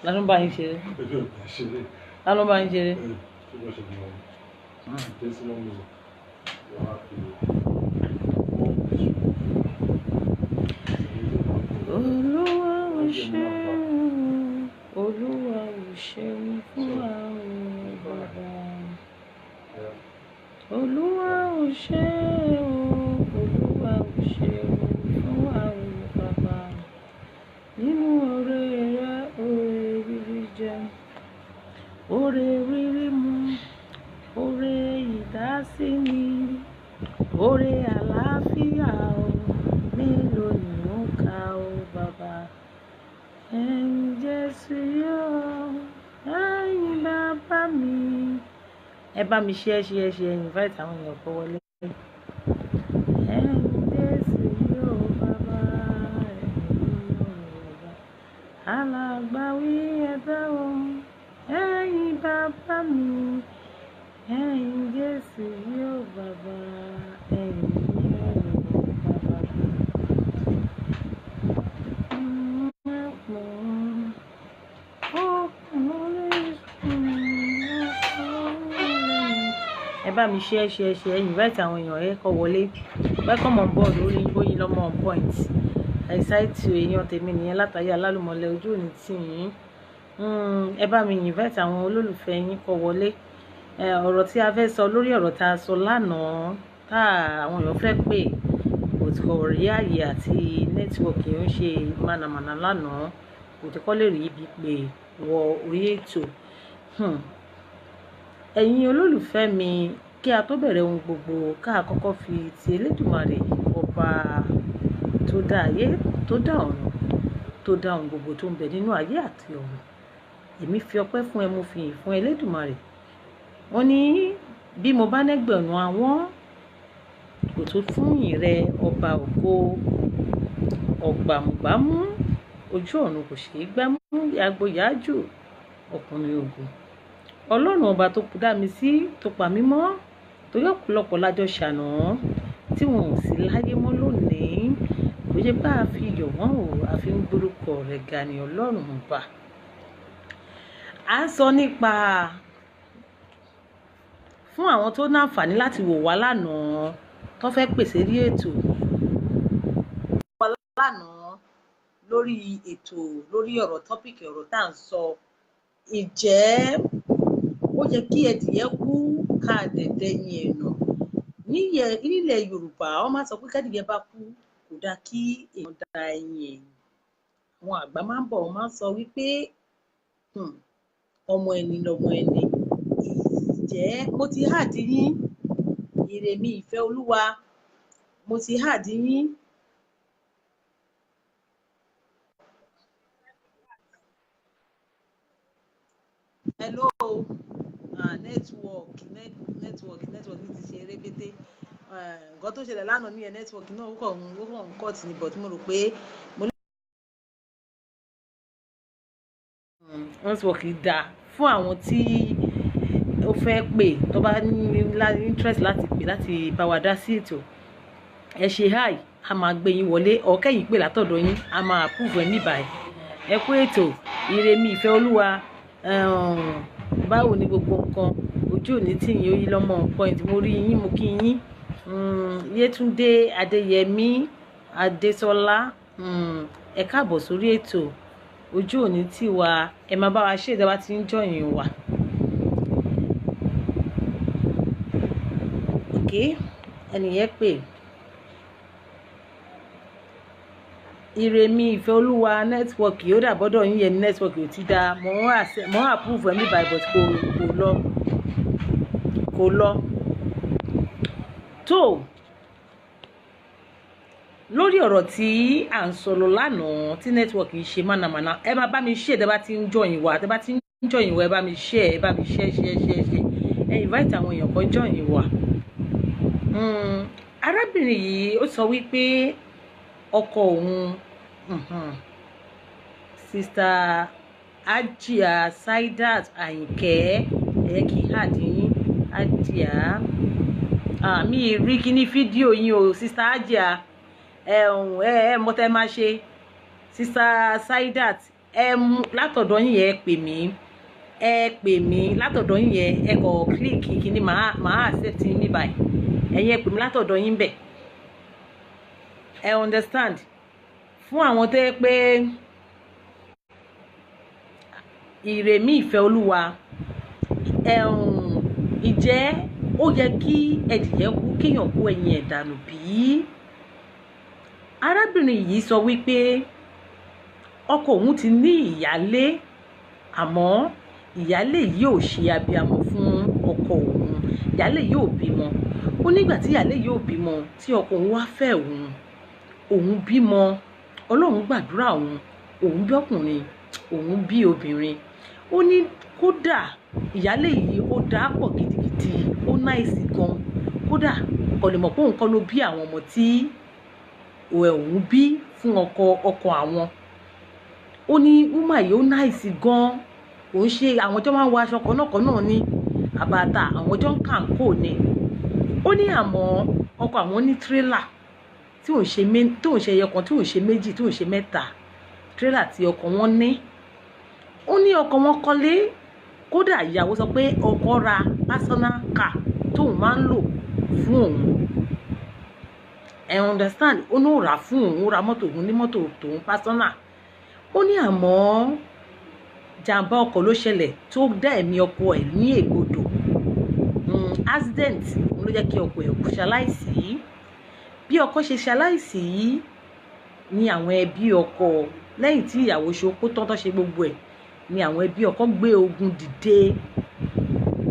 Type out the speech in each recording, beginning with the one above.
Lánàá bá yín ṣeré. Lánàá bá yín ṣeré. Olúwa ò ṣeun, Olúwa ò ṣeun fún àwọn bàbá. Olúwa ò ṣeun, Olúwa ò ṣeun fún àwọn bàbá. Nínú oore rẹ̀, oore rírí jẹ, oore rírí mu, oore ìdásíni, oore àlàáfíà o, mélòó ni ó kà o bàbá. Ẹ̀yin Jésù yóò, ẹ̀yin bàbá mi. Ẹ bá mi share invite àwọn èèyàn kó wọlé. Ẹ̀yin Jésù yóò bàbá, ẹ̀yin yóò bàbá. Alágbàwí ẹ̀dá o, ẹ̀yin bàbá mi. Ẹ̀yin Jésù yóò bàbá, ẹ̀yin yóò bàbá. Ẹ bá mi share invite àwọn èèyàn ẹ kó wọlé. Welcome on board orí Oyin Lọ́mọ on point. Excite èèyàn tèmi nìyẹn látàyè alálùmọ̀lẹ̀ ojú òní tì yín. Ẹ bá mi invite àwọn olólùfẹ́ yín kó wọlé. Ọ̀rọ̀ tí a fẹ́ sọ lórí ọ̀rọ̀ tá a sọ lánàá tá àwọn èèyàn fẹ́ pè kò rí àyè àti nẹ́tíwọ̀kì ń ṣe mànàmáná lánàá kò tí kò lè rí ibi pè wọ orí ètò. Ẹ̀yin olólùfẹ́ mi, kí a tó bẹ̀rẹ̀ ohun gbogbo ká kọ́kọ́ fi ti Elédùmarè ọba tó dá ayé tó dá ọ̀run tó dá ohun gbogbo tó ń bẹ nínú ayé àti ọ̀run. Èmi fi ọpẹ́ fún ẹ, mo fi ìyìn fún Elédùmarè. Wọ́n ní bí mo bá nẹ́gbẹ̀rún àwọn kò tó fún ìyìn rẹ ọba ògo. Ọ̀gbàmùgbàmù ojú ọ̀run kò ṣeé gbámú, yàgbóyàjò ọkùnrin ogun. Ọlọ́run ọba tó dá mi sí tó pa mí mọ́ torí ọ̀pọ̀lọpọ̀ lájọ ṣàná tí wọn ò sí láyé mọ́ lónìí. Kò yẹ bá a fi yọ̀ wọ́n o, a fi ń gbórúkọ rẹ̀ ga ni Ọlọ́run ọba. À ń sọ nípa fún àwọn tó náǹfààní láti wò wá lánàá tó fẹ́ pèsè rí ètò wá lánàá lórí ètò lórí ọ̀rọ̀ tọ́pìkì ọ̀rọ̀ tá à ń sọ. Ìjẹ́ ó yẹ kí ẹdìyẹ kú ká dẹ̀dẹ̀ yin ẹ̀nà. Nílẹ̀ Yorùbá wọ́n máa sọ pé kẹ́dìyẹ bá kú kò dáa kí èèyàn da ẹyin ẹ̀yìn. Àwọn àgbà máa ń bọ̀ wọ́n máa ń sọ wípé ọmọ ẹni lọmọ ẹni. Ìjẹ́ mo ti háàdì yín Ìrèmí Ìfẹ́ Olúwa, mo ti háàdì yín. Hello. Network ti ṣe rébété. Nǹkan tó ṣẹlẹ̀ lánàá ní network náà ó kàn ń cut ní but mo rò pé network dá fún àwọn tí ó fẹ́ pè tó bá ní interest láti pè láti bá wa dá sí ètò. Ẹ ṣe hi, a máa gbé yín wọlé ọ̀kẹ́ yìí pè látọ̀dọ̀ yín, a máa approve ẹ̀ níbàyí. Ẹ kú ètò Ìrèmí Ìfẹ́ Olúwa. Báwo ni gbogbo nǹkan ojú òní tí yín Oyin Lọ́mọ point mo rí yín mo kí yín. Yétúndé Adéyẹmí Adésọlá ẹ káàbọ̀ sórí ètò ojú òní tí wa. Ẹ máa bá wa ṣe ìjọba tí ń jọyìn wa. Ẹnìyẹn pè Ìrèmí Ìfẹ́ Olúwa nẹ́tíwọ̀kì ó dà bọ́dọ̀ yín yẹn ní nẹ́tíwọ̀kì ò ti dá mọ́ àpúrúfù ẹ̀mí báyìí but kò lọ. Tó lórí ọ̀rọ̀ tí à ń sọ lọ lánàá tí nẹ́tíwọ̀kì ṣe mánàmáná, ẹ máa bá mi ṣe tẹ́ bá ti ń jọyìn wa, tẹ́ bá ti ń jọyìn wa ẹ bá mi ṣe ẹ invite àwọn èèyàn kan jọyìn wa. Arábìnrin yìí ó sọ wípé ọkọ òun Sister Ajia Saidat Àyìnkẹ́ kì í hàdín Ajia mi rí kíní fídíò yín o Sister Hajia mo tẹ́ máa ṣe Sister Saidat látọ̀dọ̀ yín yẹn pè mí látọ̀dọ̀ yín yẹn ẹ kọ kílíkì kíní màá accept yín ní báyìí ẹ̀yin ẹ pè mí látọ̀dọ̀ yín bẹ̀ ẹ understand fún àwọn tó yẹ pé ìrèmí ìfẹ́ olúwa ìjẹ́ ó yẹ kí ẹdìyẹ kú kéèyàn kú ẹyin ẹ̀ dànù bí arábìnrin yìí sọ wípé ọkọ òun ti ní ìyálé àmọ́ ìyálé yìí ò ṣe abiyamọ fún ọkọ òun ìyálé yìí ò bímọ ó nígbà tí ìyálé yìí ò bímọ tí ọkọ òun wá fẹ́ òun bímọ Ọlọ́run gbàdúrà òun bí ọkùnrin òun bí obìnrin ó ní kódà ìyálé yìí ó dáa pọ̀ gidigidi ó náìsì gan kódà kò lè mọ̀ pé òun kọ́ ló bí àwọn ọmọ tí òun bí fún ọkọ àwọn ó ní wúmà yìí ó náìsì gan kò ń ṣe àwọn tó máa ń wọ aṣọ kan náà ní àbàtà àwọn tó ń kàn kò ní ó ní àmọ́ ọkọ àwọn ní tírélà tí òun ṣe ẹyọ kan tí òun ṣe méjì tí òun ṣe mẹ́ta tírélà tí ọkọ wọn ní ó ní ọkọ wọn kọ́lé kódà ìyàwó sọ pé ọkọ ra personal car tóun máa ń lò fún òun understand ó ní ó rà fún òun ó ra mọ́tò òun ní mọ́tò tòun personal ó ní àmọ́ jàǹbá ọkọ̀ ló ṣẹlẹ̀ tó dá ẹ̀mí ọkọ ẹ̀ ní ègbodò accident ló jẹ́ kí ọkọ ẹ̀ kú ṣaláìsí bí ọkọ ṣe ṣaláìsí ni àwọn ẹbí ọkọ lẹ́yìn tí ìyàwó ṣokó tán tó ṣe gbogbo ẹ̀ ni àwọn ẹbí ọkọ gbé ogun dìde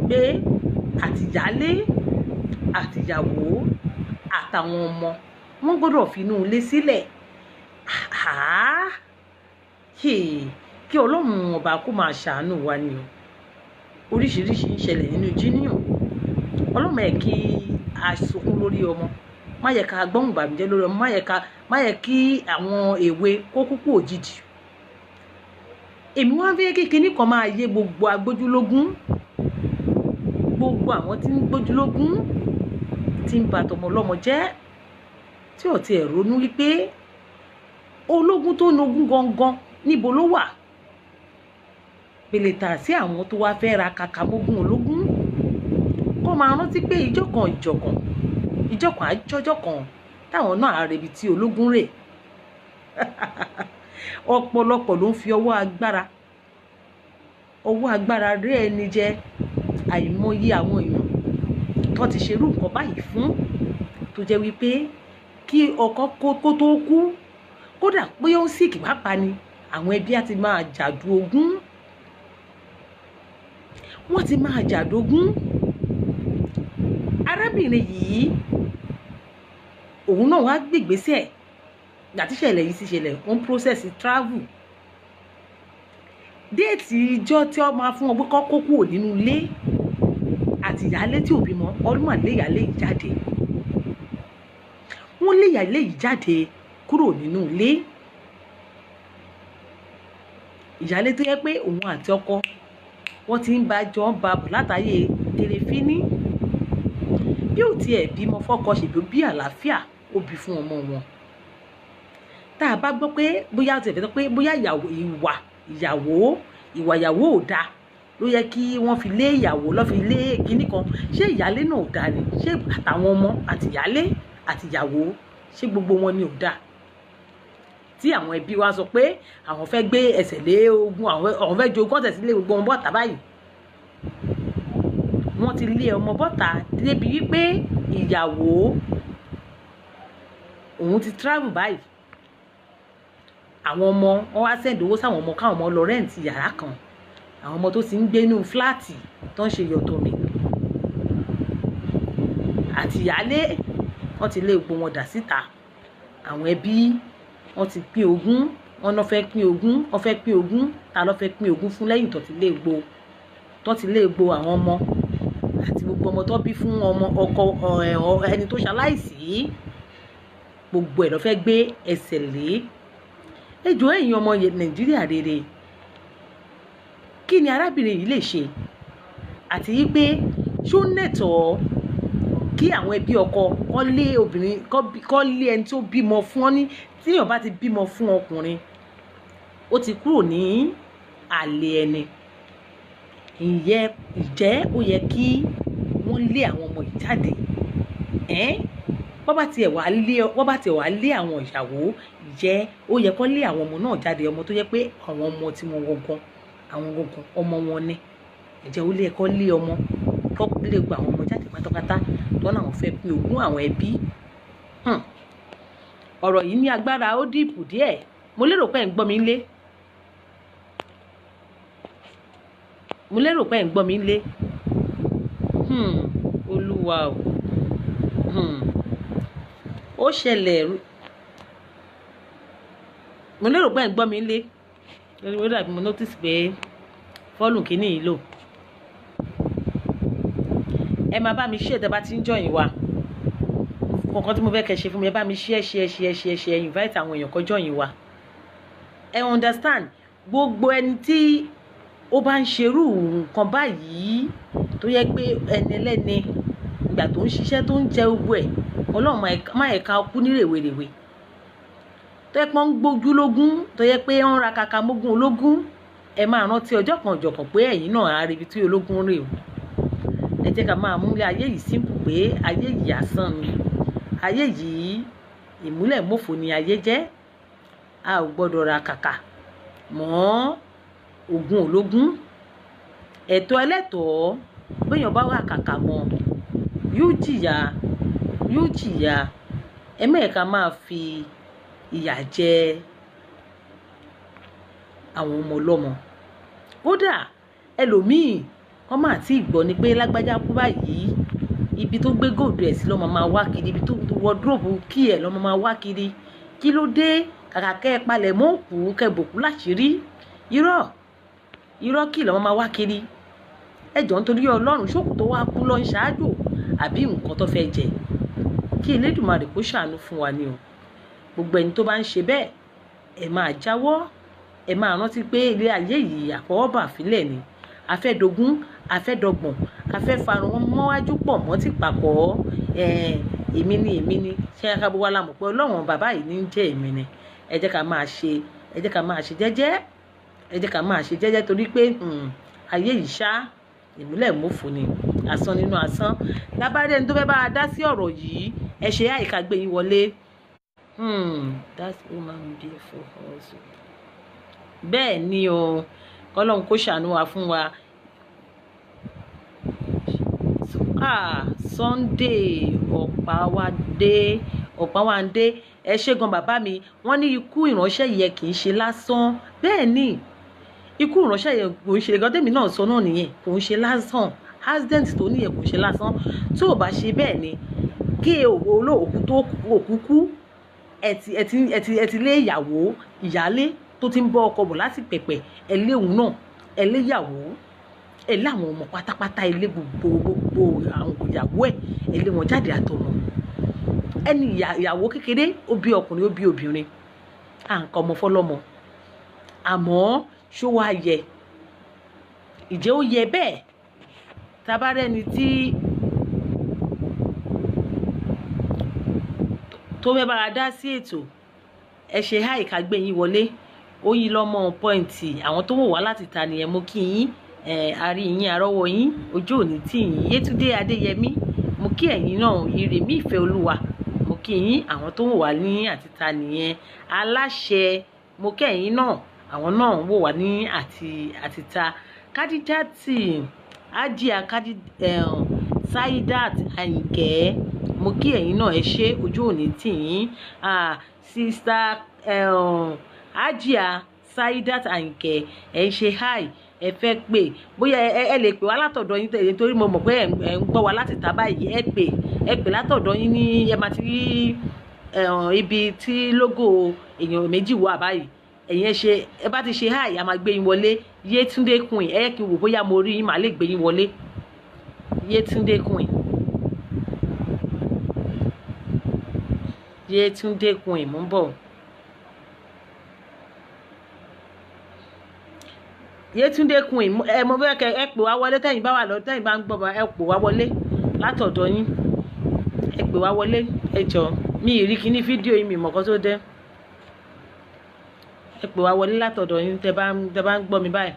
pé àtìyálé àtìyàwó àtàwọn ọmọ wọn gbọ́dọ̀ finú ilé sílẹ̀ kí Ọlọ́run ọba kó máa ṣàánú wa ni o oríṣiríṣi ń ṣẹlẹ̀ nínú jíníyàn Ọlọ́run ẹ̀ kí a sunkún lórí ọmọ má yẹ ká gbọ́hùn bàmíjẹ́ lórí ọmọ má yẹ kí àwọn èwe kó kúkú òjijì èmi wá fẹ́ kékeré kan máa yé gbogbo agbójúlógún gbogbo àwọn tí ń gbójúlógún tí ń bà tọmọ ọlọ́mọ jẹ́ tí ò tiẹ̀ ronú wípé ológun tó nogún gangan níbo ló wà pèlè tà sí àwọn tó wá fẹ́ ra kàkà mógún ológun kó máa rántí pé ìjọkan àjọjọ kan táwọn náà àrèbí tí ológun rè ọ̀pọ̀lọpọ̀ ló ń fi ọwọ́ agbára ré ẹni jẹ àìmọye àwọn èèyàn tó ti ṣerú nǹkan báyìí fún tó jẹ́ wípé kí ọkọ kó tó kú kódà pé ó ń sìkì pápá ni àwọn ẹbí á ti máa jàdù ogún wọ́n ti máa jàdógún arábìnrin yìí òun náà wá gbègbèsẹ̀ gbàtí ìṣẹ̀lẹ̀ yìí ti ṣẹlẹ̀ wọ́n process travel déètì ìjọ tí wọ́n máa fún wọn pé kọ́ kó kúrò nínú ilé àti ìyálé tí ò bímọ ọdún àlẹ́ ìyálé yìí jáde wọ́n lé ìyálé yìí jáde kúrò nínú ilé ìyálé tó yẹ pé òun àti ọkọ wọ́n ti ń bá jọ ń ba bọ̀ látàyè tèrèfíní bí ò tiẹ̀ bímọ fọ́kọ ṣèbí bí àlàáfíà ó bí fún ọmọ wọn tá a bá gbọ́ pé bóyá ó ti ẹ̀fẹ́ sọ pé bóyá ìwà ìyàwó ò dáa ló yẹ kí wọ́n fi lé ìyàwó lọ́ fi lé kinní kan ṣé ìyálé náà ò dáa ni ṣé àtàwọn ọmọ àti ìyálé àti ìyàwó ṣé gbogbo wọn ni ò dáa tí àwọn ẹbí wa sọ pé àwọn fẹ́ gbé ẹsẹ̀ lé ogun àwọn fẹ́ jogún ọ̀tẹ̀ sílé gbogbo ọmọ bọ́ta báyìí wọ́n ti lé ọmọ bọ́ta débi wípé ìyàwó òun ti travel báyìí àwọn ọmọ wọn wá sẹ́ǹdì owó sáwọn ọmọ káwọn ọmọ lọ rẹ́ǹtì yàrá kan àwọn ọmọ tó ti ń gbé inú fúláàtì tó ń ṣe yọ̀tọ̀ mi àti ìyálé wọ́n ti lé gbogbo wọn dà síta àwọn ẹbí wọ́n ti pín ogún wọ́n náà fẹ́ pín ogún wọ́n fẹ́ pín ogún ta ló fẹ́ pín ogún fún lẹ́yìn tó ti lé gbo àwọn ọmọ àti gbogbo ọmọ tó bí fún ọmọ ọkọ ẹni tó ṣaláìsí gbogbo ẹ̀ ló fẹ́ gbé ẹsẹ̀ lé ẹjọ́ ẹ̀yin ọmọ Nàìjíríà rere kí ni arábìnrin yìí lè ṣe àti wípé ṣó nẹ̀tọ́ kí àwọn ẹbí ọkọ kọ́ lé obìnrin kọ́ lé ẹni tó bímọ fún ọ ní tí èèyàn bá ti bímọ fún ọkùnrin ó ti kúrò ní àlè ẹni. Ìjẹ́ ó yẹ kí wọ́n lé àwọn ọmọ ìjáde wọ́n bá tiẹ̀ wá lé àwọn ìyàwó ìjẹ́ ó yẹ kó lé àwọn ọmọ náà jáde, ọmọ tó yẹ pé àwọn ọmọ tí wọ́n gangan àwọn gangan ọmọ wọn ni. Ìjẹ́ ó lé ẹ̀kọ́ lé ọmọ kó lè gba àwọn ọmọ jáde pátápátá tó náà fẹ́ pín ogún àwọn ẹbí. Ọ̀rọ̀ yìí ní agbára, ó dìpù díẹ̀. Mo lérò pé ẹ̀ ń gbọ́ mi lé. Olúwa o. Ó ṣẹlẹ̀. Mo lérò pé ẹ̀ ń gbọ́ mi lé. Ó dàbí mo notice pé fọ́ọ̀lù kìíní yìí lò. Ẹ máa bá mi share tẹ́ bá ti ń join wa. Nǹkan tí mo fẹ́ kẹ́ ṣe fún mi, ẹ bá mi share invite àwọn èèyàn kó join wa. Ẹ understand, gbogbo ẹni tí ó bá ń ṣerú nǹkan báyìí tó yẹ pé ẹni ẹlẹ́ni ìgbà tó ń ṣiṣẹ́ tó ń jẹ gbogbo ẹ̀, Ọlọ́run má ẹ̀ka kú ní rèwerèwe. Tó yẹ pé wọ́n ń gbójú lógún, tó yẹ pé wọ́n ń ra kàkà mógún ológun, ẹ máa rántí ọjọ́ kan ọ̀jọ̀kan pé ẹ̀yin náà á rí ibi tí ológun rè o. Ẹ jẹ́ ká máa múlẹ̀ ayé yìí simple pé ayé yìí asán ni. Ayé yìí ìmúlẹ̀ mọ́fò ni ayé jẹ́. A ò gbọ́dọ̀ ra kàkà mọ́ ogún ológun. Ẹ̀tọ́ ẹlẹ́tọ̀ọ́ béèyàn bá wà kàkà mọ́ yóò jìyà. Ẹ má ẹ̀ka máa fi ìyà jẹ àwọn ọmọ ọlọ́mọ. Kódà ẹlòmíì wọ́n máa tí ì gbọ́ ni pé lágbájá kú báyìí, ibi tó gbé gòdò ẹ̀ sí lọ́mọ máa wá kiri, ibi tó wọdúróòbù kí ẹ̀ lọ́mọ máa wá kiri. Kí ló dé? Kàkà kẹ́ ẹ palẹ̀ mọ́ òkú kẹ́ bòkú láṣìírí. Irọ́ kí lọ́mọ máa wá kiri. Ẹ jọ̀ọ́ nítorí Ọlọ́run, ṣókù tó wá kú lọ ń ṣáájò àbí nǹkan tó fẹ́ jẹ? Kí Elédùmarè kó ṣàánú fún wa ni o. Gbogbo ẹni tó bá ń ṣe bẹ́ẹ̀, ẹ máa jáwọ́. Ẹ máa rántí pé ilé ayé yìí àfọwọ́bà fílẹ̀ ni. Afẹ́dogún, afẹ́dọgbọ̀n, afẹ́farun mọ́wájú pọ̀ mọ́ ti pàkọ́. Èmi ni ṣé ká bó wá lámọ̀ pé Ọlọ́run bàbá yìí ní jẹ́ èmi ni. Ẹ jẹ́ ká máa ṣe jẹ́jẹ́. Torí pé ayé yìí ṣá ìmúlẹ̀ mọ́fò ni, asán nínú asán. Lábàárẹ̀ ẹni tó fẹ́ bá a dá sí ọ̀rọ̀ yìí, ẹ ṣe àìká gbé yín wọlé. That's woman beautiful also. Bẹ́ẹ̀ ni o, kọ́lọ́run kó ṣàánú wa fún wa. Sunday Ọ̀páwádé, ẹ ṣé gan bàbá mi. Wọ́n ní ikú ìránṣẹ́ yẹ kì í ṣe lásán. Bẹ́ẹ̀ ni, ikú ìránṣẹ́ yẹ kò ń ṣe gan, tèmi náà sọ náà nìyẹn, kò ń ṣe lásán. Accident tó níyẹn kò ń ṣe lásán. Tó o bá ṣe bẹ́ẹ̀ ni, kí olóòkú tó òkú kú, ẹ ti lé ìyálé tó ti ń bọ́ ọkọ bọ̀ láti pẹ̀pẹ̀, ẹ lé òun náà, ẹ lé ìyàwó, ẹ lé àwọn ọmọ pátápátá, ẹ lé gbogbo àwọn ìyàwó ẹ lé wọn jáde àtọmọ. Ẹni ìyàwó kékeré ó bí ọkùnrin ó bí obìnrin, à ń kọ́ ọmọ fọlọ́mọ. Àmọ́ ṣó wá yẹ? Ìjẹ́ ó yẹ bẹ́ẹ̀? Tabarẹ́ni tí tó fẹ́ bára dá sí ètò, ẹ ṣe àìká gbé yín wọlé. Ó yí lọ́mọ pọ́ìntì. Àwọn tó wò wá láti ta nìyẹn, mo kí yín. Àrí yín arọ́wọ́ yín, ojú òní tì yín. Yétúndé Adéyẹmí, mo kí ẹ̀yin náà. Ìrèmí ìfẹ́ olúwa, mo kí yín. Àwọn tó wò wá ní àti ta nìyẹn. Aláṣẹ, mo kí ẹ̀yin náà. Àwọn náà wò wá ní àti ta. Kádíjátì Ájíà Saidat Àyìnkẹ́, mo kí ẹ̀yin náà. Ẹ ṣé, ojú òní tì yín. Sista Ájíà Saidat Àyìnkẹ́, ẹ ṣe hi. Ẹ fẹ́ pè, bóyá ẹ lè pè wá látọ̀dọ̀ yín torí mo mọ̀ pé ẹ ń gbọ́ wá láti ta báyìí. Ẹ pè látọ̀dọ̀ yín ní ẹ máa ti rí ibi tí lógò èèyàn méjì wà báyìí. Ẹ̀yin ẹ bá ti ṣe hi, a máa gbé yín wọlé. Yétúndé Queen, ẹ kí n wò bóyá mo rí yín, màá lè gbé yín wọlé. Yétúndé Queen, Yétúndé Queen, mo ń bọ̀. Yétúndé Queen, mo fẹ́ kẹ́ ẹ pè wá wọlé tẹ́yin bá wà lọ, tẹ́yin bá ń gbọ́ ẹ pè wá wọlé látọ̀dọ̀ yín. ẹ pè wá wọlé ẹ jọ̀ọ́ mi ì rí kíní fídíò yìí mi mọ̀kọ́ tó dé ẹ pè wá wọlé látọ̀dọ̀ yín tẹ́ bá ń gbọ́ mi báyìí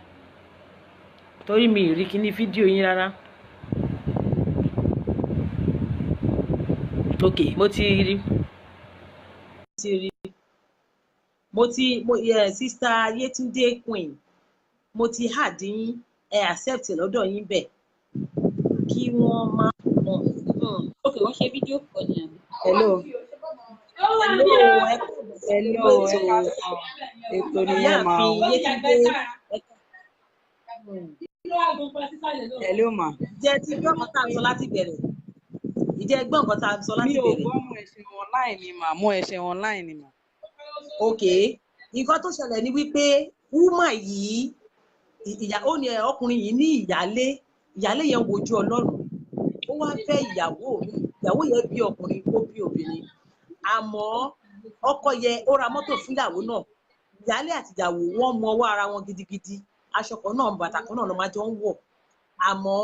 torí mi ì rí kíní fídíò yín rárá. ok mo ti rí sista Yétúndé Queen mo ti hard yín ẹ accept lọ́dọ̀ yín bẹ̀ kí wọ́n má mọ̀. ok wọ́n ṣe fídíò kan ní àná. hello hello ètò nìyẹn máa ìyáàfin Yétúndé hello ma. jẹ́ ti gbọ́ nǹkan tá à ń sọ láti bẹ̀rẹ̀ ìjẹ́ gbọ́ nǹkan tá à ń sọ láti bẹ̀rẹ̀. mi ò gbọ́ mọ ẹ̀sìn online ni mà mọ ẹ̀sìn online ni mà. ok nǹkan tó ṣẹlẹ̀ ni wípé wúmà yìí ó ní ọkùnrin yìí ní ìyálé yẹn wojú Ọlọ́run ó wá fẹ́ ìyàwó yẹn bí ọkùnrin ó bí obìnrin àmọ́ ọkọ yẹn ó ra mọ́tò fún ìyàwó náà ìyálé àti ìyàwó wọ́n mọ ọwọ́ ara wọn gidigidi aṣọ kan náà bàtà kan náà ló máa jọ ń wọ̀ àmọ́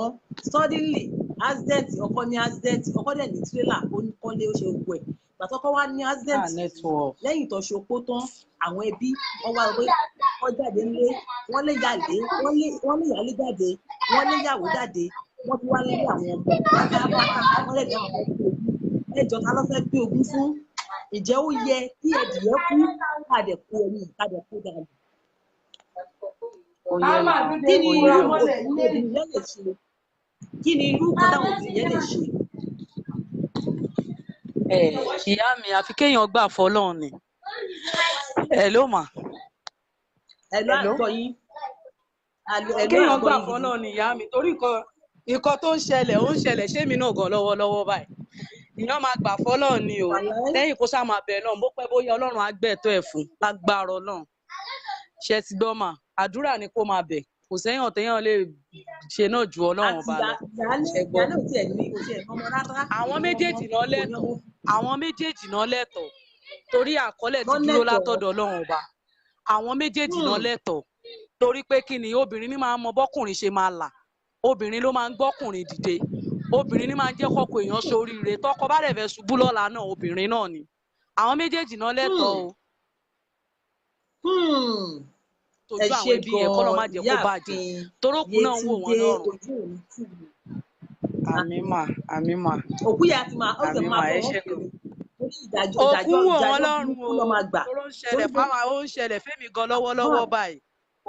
suddenly accident ọkọ ní accident ọkọ dẹ̀ ní tírélà ó ní kọ́lé ó ṣe gbogbo ẹ̀ gbàtọ́kọ́ wá ní accident lẹ́yìn tó ṣopó tán àwọn ẹbí wọ́n wá wé wọ́n jáde ńlé wọ́n lé yàlé wọ́n lé yàlé jáde wọ́n lé yàwó jáde wọ́n ti wá lé àwọn ọmọ pátápátá wọ́n lè dá àwọn ọmọ ẹjọ́ ta ló fẹ́ gbé ogún fún ìjẹ́ ó yẹ kí ẹdìyẹ kú kàdẹ kú ẹni kàdẹ kú dànù. kí ni irú obìnrin yẹn lè ṣe kí ni irú kan táwọn obìnrin yẹn lè ṣe. ìyá mi àfi kéèyàn gbà fọ́lọ́run ni. hello ma. hello àgbọ̀ yín. kéèyàn gbà fọ́lọ́run ni ìyá mi torí nǹkan tó ń ṣẹlẹ̀ ṣé mi náà gan lọ́wọ́lọ́wọ́ báyìí ìyàn máa gbà fọ́lọ́run ni o lẹ́yìn kó sá máa bẹ̀ náà bó pẹ́ bóyá Ọlọ́run á gbẹ̀tọ́ ẹ̀ fún lágbára Ọlọ́run ṣe ti gbọ́ mà àdúrà ni kó máa bẹ̀ kò sẹ́yìn téèyàn lè ṣe náà ju Ọlọ́run ọba lọ. àwọn méjèèjì náà lẹ́tọ̀ọ́ torí àkọọ́lẹ̀ ti dúró látọ̀dọ̀ Ọlọ́run ọba àwọn méjèèjì náà lẹ́tọ̀ọ́ torí pé kí ni obìnrin ní máa mọ bọ́kùnrin ṣe máa là obìnrin ló máa ń gbọ́kùnrin dìde obìnrin ní máa ń jẹ́ kọ́kọ́ èèyàn ṣoríire tọkọ bá dẹ̀ fẹ́ ṣubú lọ́la náà obìnrin náà ni àwọn méjèèjì náà lẹ́tọ̀ọ́ o. tójú àwọn ẹbí yẹn kọ́ ló má jẹ́ kó bàjẹ́ torókùn náà ń wò wọ́n lọ́rùn. àmín mà. òkú yà ti máa ọ̀sẹ̀ máa bọ̀ òkú wò wọ́n lọ́rùn o tó ń ṣẹlẹ̀ fẹ́mi gan lọ́wọ́lọ́wọ́ báyìí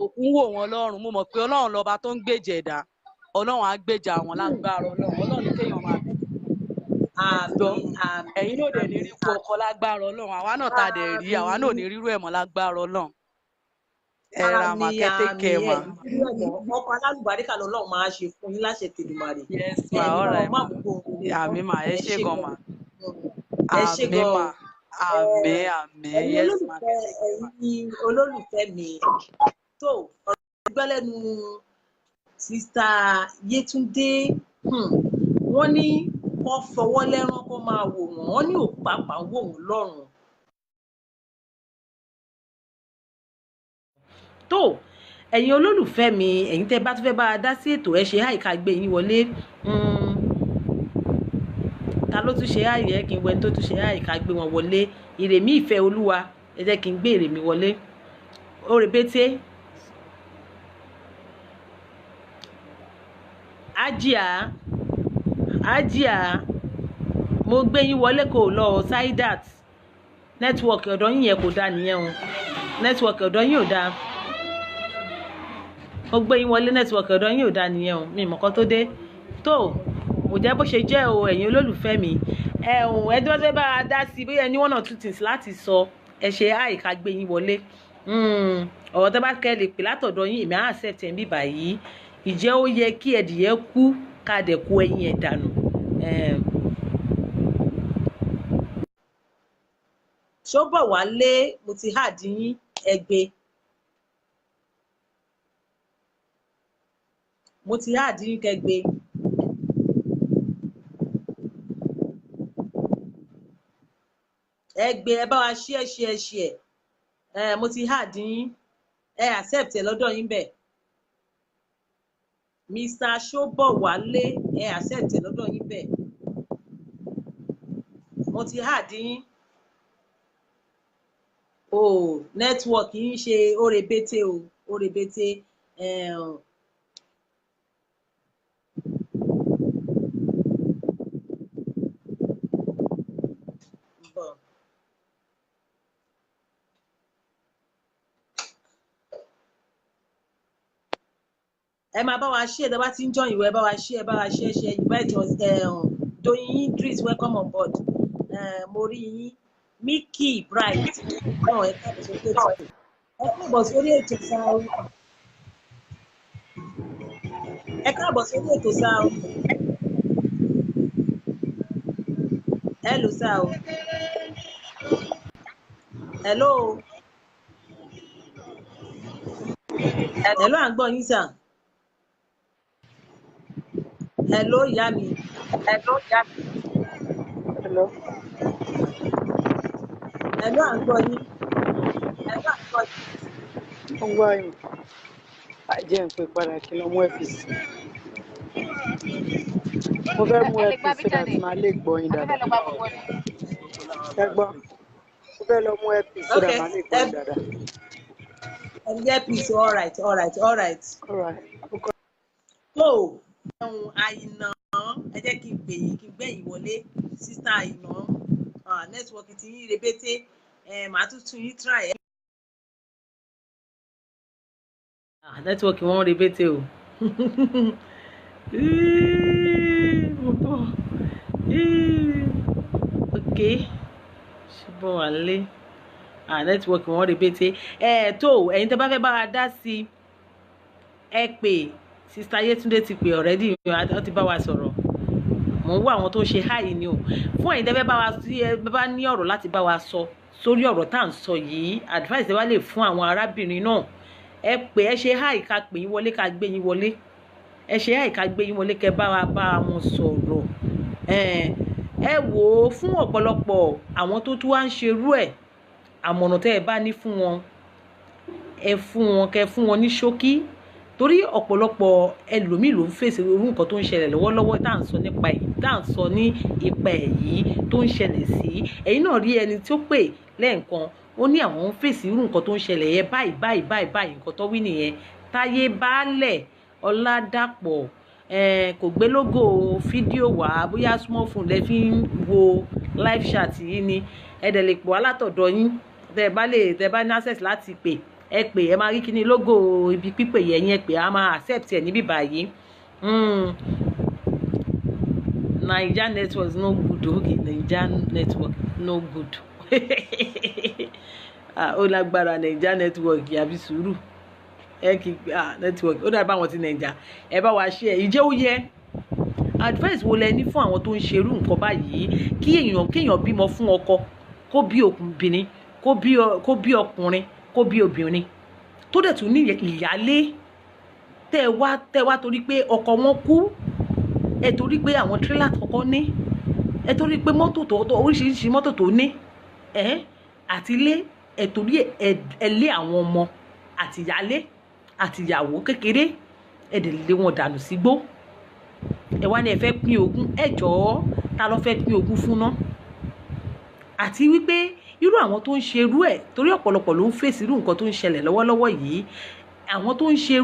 òkú wò wọ́n lọ́rùn mo mọ̀ pé Ọlọ́run lọ́ba tó ń gbèjà ẹ̀dá Ọlọ́run á gbèjà àwọn lágbára Ọlọ́run ní kéèyàn máa bẹ̀. ẹ̀yin náà dẹ̀ ní rí ipò ọkọ lágbára Ọlọ́run àwa náà ta dẹ̀ rí àwa náà ò ní rírú ẹ̀ mọ́ lágbára Ọlọ́run. ẹ ra mà kẹ́tẹ́ kẹ́ mà. ọkọ alálùbáríkà lọ́lọ́run máa ṣe fún yín láṣẹ Tèdùmàrè. yes ma ọ̀rẹ́ mà àmín mà ẹ ṣé gan mà àmín mà àmín yes ma. ẹ̀yin olólùfẹ́ mi tó ọ̀rọ̀ gbẹ́lẹ́nu sista Yétúndé wọ́n ní kó fọwọ́ lẹ́rán kó máa wò wọ́n ní òkú pàápàá wò wọ́n lọ́rùn. tó ẹ̀yin olólùfẹ́ mi ẹ̀yin tẹ́ bá tún fẹ́ bá a dá sí ètò ẹ ṣe àìká gbé yín wọlé ta ló tún ṣe àìyẹ kí n wẹ tó tún ṣe àìká gbé wọn wọlé ìrèmí ìfẹ́ olúwa ẹ jẹ́ kí n gbé ìrèmí wọlé ó rebété ájíà mo gbé yín wọlé kò lọ Saidat nẹ́tíwọ̀kì ọ̀dọ̀ yín yẹn kò dáa nìyẹn o nẹ́tíwọ̀kì ọ̀dọ̀ yín ò dáa mo gbé yín wọlé nẹ́tíwọ̀kì ọ̀dọ̀ yín ò dáa nìyẹn o mi mọ̀kàn tó dé tó kò jẹ́ bó ṣe jẹ́ o ẹ̀yin olólùfẹ́ mi ẹ̀dùn ọ̀sẹ̀ bá a dá sí bóyá ní one or two things láti sọ ẹ ṣe àìká gbé yín wọlé ọ̀rọ̀ tó bá kẹ́ lè pè látọ̀dọ̀ yín èmi á accept ẹ̀ ń bíbà yìí ìjẹ́ ó yẹ kí ẹdìyẹ kú ká dẹ̀ kó ẹyin ẹ̀ dànù. Ṣóbọ̀wálé mo ti háàdì yín ẹgbẹ́ mo ti háàdì yín kẹgbẹ́ ẹgbẹ́ ẹ bá wa ṣí ẹ mo ti háàdì yín ẹ accept ẹ lọ́dọ̀ yín bẹ́ẹ̀. Mr. Ṣóbọ̀wálé ẹ accept ẹ lọ́dọ̀ yín bẹ́ẹ̀. mo ti hard yín o network yín ṣe orebete o orebete ẹ máa bá wa share ẹ bá ti ń join ìwé ẹ bá wa share invite us Doyin Idris welcome on board mo rí yín Mickey Bright náà ẹ káàbọ̀ sórí ètò sáà ẹ káàbọ̀ sórí ètò sáà hello sáà hello à ń gbọ́ yín sáà. Hello, ìyá mi. Hello. Hello, à ń gbọ́ yín. Ó ń gbọ́ yín. Àjẹ́ ń pè padà kí lọ mú ẹ́fíìsì. Mo fẹ́ mú ẹ́fíìsì so that màá lè gbọ́ yín dáadáa. Ẹ gbọ́. Mo fẹ́ lọ mú ẹ́fíìsì so that màá lè gbọ́ yín dáadáa. Ẹ́fíìsì all right. So, àìná ẹ jẹ́ kí n gbé yín wọlé sísá àìná nẹ́tíwọ́ọ̀kì tí yín rebete màá tún yín try ẹ̀. Nẹ́tíwọ́ọ̀kì wọn rebete o ok ṣùgbọ́n wà lé nẹ́tíwọ́ọ̀kì wọn rebete tó ẹ̀yin tẹ́ bá fẹ́ bá wa dá sí ẹ pè. Sister Yetunde ti pè already wọ́n ti bá wa sọ̀rọ̀ mò ń wá àwọn tó ń ṣe háì ni o fún ẹ̀yin tẹ́fẹ́ bá wa sí ẹ bá ní ọ̀rọ̀ láti bá wa sọ sórí ọ̀rọ̀ tá à ń sọ yìí advice wa lè fún àwọn arábìnrin náà ẹ pè ẹ ṣe háì ká pè yín wọlé ká gbé yín wọlé ẹ ṣe háì ká gbé yín wọlé kẹ́ bá wa bá wọn sọ̀rọ̀ ẹ wò ó fún ọ̀pọ̀lọpọ̀ àwọn tó tún wá ń ṣerú ẹ̀ àmọ̀ràn tẹ́ ẹ bá ní fún wọn ẹ fún wọn kẹ́ fún wọn ní ṣókí torí ọ̀pọ̀lọpọ̀ ẹlòmíì ló ń fèsì irú nǹkan tó ń ṣẹlẹ̀ lọ́wọ́lọ́wọ́ tá à ń sọ nípa èyí tá à ń sọ ní ipa èyí tó ń ṣẹlẹ̀ sí ẹ̀yin náà rí ẹni tó pè lẹ́ẹ̀kan ó ní àwọn ń fèsì irú nǹkan tó ń ṣẹlẹ̀ yẹn báyìí nǹkan tó wí nìyẹn Táyé Baálẹ̀ Ọládàpọ̀ kò gbé lógò fídíò wá bóyá smartphone lẹ fi ń wo live chat yìí ni ẹ dẹ̀ lè pọ̀ alátọ̀dọ̀ yín tẹ́ bá ní access láti pè ẹ pè ẹ máa rí kíní lógò ibi pípè yẹn ẹ pè á máa accept ẹ níbí báyìí Naija network no good okay Naija network no good ó lágbára Naija network yàbí sùúrù ẹ kì í network ó dàbí àwọn ti Naija ẹ bá wa ṣe ẹ ìjẹ́ ó yẹ advice wo lẹ ní fún àwọn tó ń ṣerú nǹkan báyìí kí èèyàn bímọ fún ọkọ kó bí obìnrin kó bí ọkùnrin kó bí obìnrin tó dẹ̀ tún ní ìyálé tẹ́ wá torí pé ọkọ wọn kú ẹ torí pé àwọn tírélà kọ́kọ́ ní ẹ torí pé mọ́tò tó oríṣiríṣi mọ́tò tó ní àti ilé ẹ torí ẹ lé àwọn ọmọ àti ìyálé àti ìyàwó kékeré ẹ dẹ̀ lé wọn dànù sígbó ẹ wá ní ẹ fẹ́ pín ogún ẹ jọ̀ọ́ ta ló fẹ́ pín ogún fún ná àti wípé irú àwọn tó ń ṣe irú ẹ̀ torí ọ̀pọ̀lọpọ̀ ló ń fèsì irú nǹkan tó ń ṣẹlẹ̀ lọ́wọ́lọ́wọ́ yìí àwọn tó ń ṣe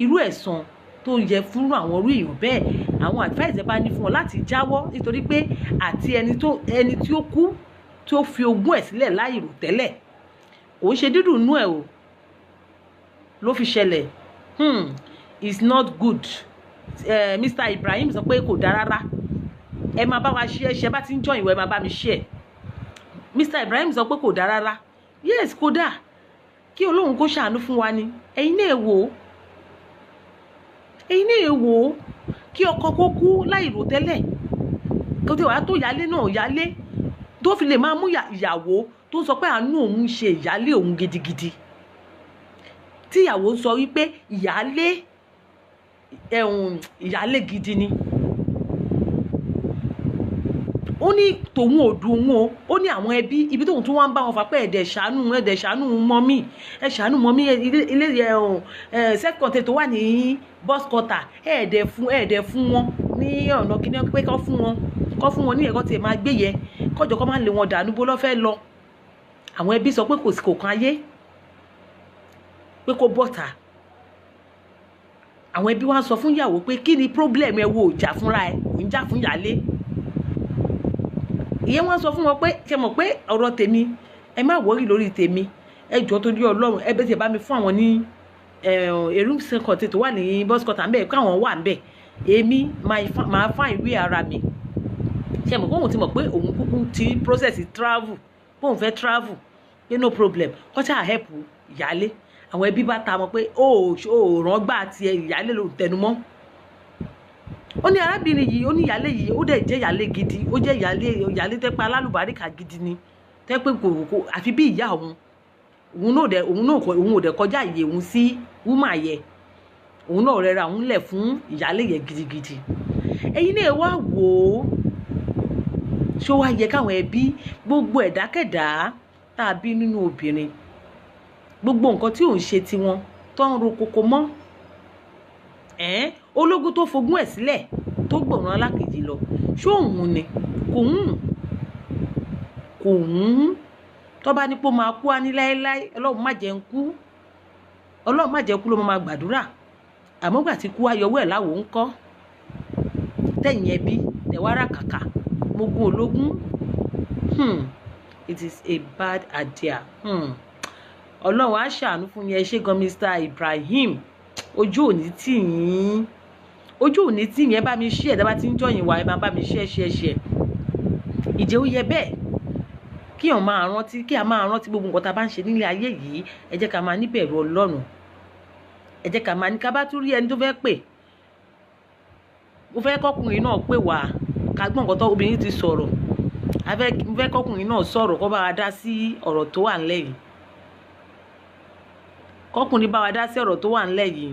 irú ẹ̀san tó yẹ fún àwọn irú èèyàn bẹ́ẹ̀ àwọn advice ẹ bá ní fún wọn láti jáwọ́ nítorí pé àti ẹni tí ó kú tó fi ogún ẹ̀ sílẹ̀ láì rò tẹ́lẹ̀ kò ń ṣe dídùn nú ẹ̀ o ló fi ṣẹlẹ̀ it's not good Mr. Ibrahim sọ pé kò dáa rárá ẹ máa bá wa ṣe bá ti ń jọ ìwọ ẹ máa bá mi ṣe Mr. Ibrahim sọ pé kò dáa rárá yes kò dáa kí Ọlọ́run kó ṣàánú fún wa ni ẹ̀yin náà wò ó kí ọkọ kó kú láì rò tẹ́lẹ̀ kó tí wàá tó yálé náà yálé tó fi lè máa mú ìyàwó tó sọ pé àánú òun ṣe ìyálé òun gidigidi tí ìyàwó sọ wípé ìyálé gidi ni ó ní tòun ò dùn ún ó ní àwọn ẹbí ibi tóun tún wá ń bá wọn fà pé ẹ̀dẹ̀ ṣàánú mọ́mí ẹ ṣàánú mọ́mí ilé self-contained tó wà ní bus quarter ẹ̀ẹ́dẹ̀ fún wọn ní ọ̀nà kíní pé kọ́ fún wọn ní ẹ̀kọ́ tí ẹ máa gbé yẹ kọjọ kọ́ máa lé wọn dànù bó lọ́ fẹ́ lọ àwọn ẹbí sọ pé kò kan ayé pé kó bọ́ta àwọn ẹbí wa sọ fún ìyàwó pé kí ni problem ẹ wo jà fúnra ẹ ò ń jà fún ìyálé ìyẹn wọn sọ fún wọn pé ṣe mọ̀ pé ọ̀rọ̀ tèmi ẹ má wọrí lórí tèmi ẹ jọ torí Ọlọ́run ẹ bẹ tí ẹ bá mi fún àwọn ní èrú sẹkọtì tó wà ní bọ́sikọ́tà ńbẹ káwọn wà ńbẹ èmi máa fá ìwé ara mi ṣe mọ̀ pé òun ti mọ̀ pé òun kúkú ti process travel pé òun fẹ́ travel pé no problem kọ́ṣà help ìyálé àwọn ẹbí bá ta mọ̀ pé ó ràn gbà tiẹ̀ ìyálé ló tẹnu mọ́ ó ní arábìnrin yìí ó ní ìyálé yìí ó dẹ̀ jẹ́ ìyálé gidi ó jẹ́ ìyálé tẹ́ pé alálùbáríkà gidi ni tẹ́ pé kò àfi bí ìyá òun ò dẹ̀ kọjá ìyè òun sí wúmà yẹ òun náà rẹra òun lẹ̀ fún ìyálé yẹ gidigidi ẹ̀yin náà wá wò ó ṣó wá yẹ káwọn ẹbí gbogbo ẹ̀dákẹ́dá tá a bí nínú obìnrin gbogbo nǹkan tí òun ṣe tiwọn tó ń ro koko mọ́ ológun tó fogún ẹ̀ sílẹ̀ tó gbọ̀ràn alákejì lọ ṣó òun ni kò ń tó bá ní pé ó máa kú á ní láéláé Ọlọ́run má jẹ́ ń kú Ọlọ́run má jẹ́ kú ló máa gbàdúrà àmọ́ gbà tí kú ayọ̀wọ́ ẹ̀ láwo ń kọ́ tẹ̀yìn ẹbí tẹ̀wárà kàkà mogun ológun it is a bad idea. Ọlọ́run á ṣàánú fún yẹn ṣé gan Mr. Ibrahim ojú òní tì yín ẹ bá mi ṣí ẹ̀dá bá ti ń jọyìn wá ẹ máa bá mi ṣe ìjẹ́ ó yẹ bẹ́ẹ̀ kí a máa rántí gbogbo nǹkan tá a bá ń ṣe nílé ayé yìí ẹ jẹ́ ká máa níbẹ̀rù Ọlọ́run ẹ jẹ́ ká máa ní ká bá tún rí ẹni tó fẹ́ pè mo fẹ́ kọkùnrin náà pè wá ká gbọ́n nǹkan tó obìnrin ti sọ̀rọ̀ mo fẹ́ kọkùnrin náà sọ̀rọ̀ kó bá wa dá sí ọ̀rọ̀ tó wà ńlẹ̀ yìí kọkùnrin bá wa dá sí ọ̀rọ̀ tó wà ńlẹ̀ yìí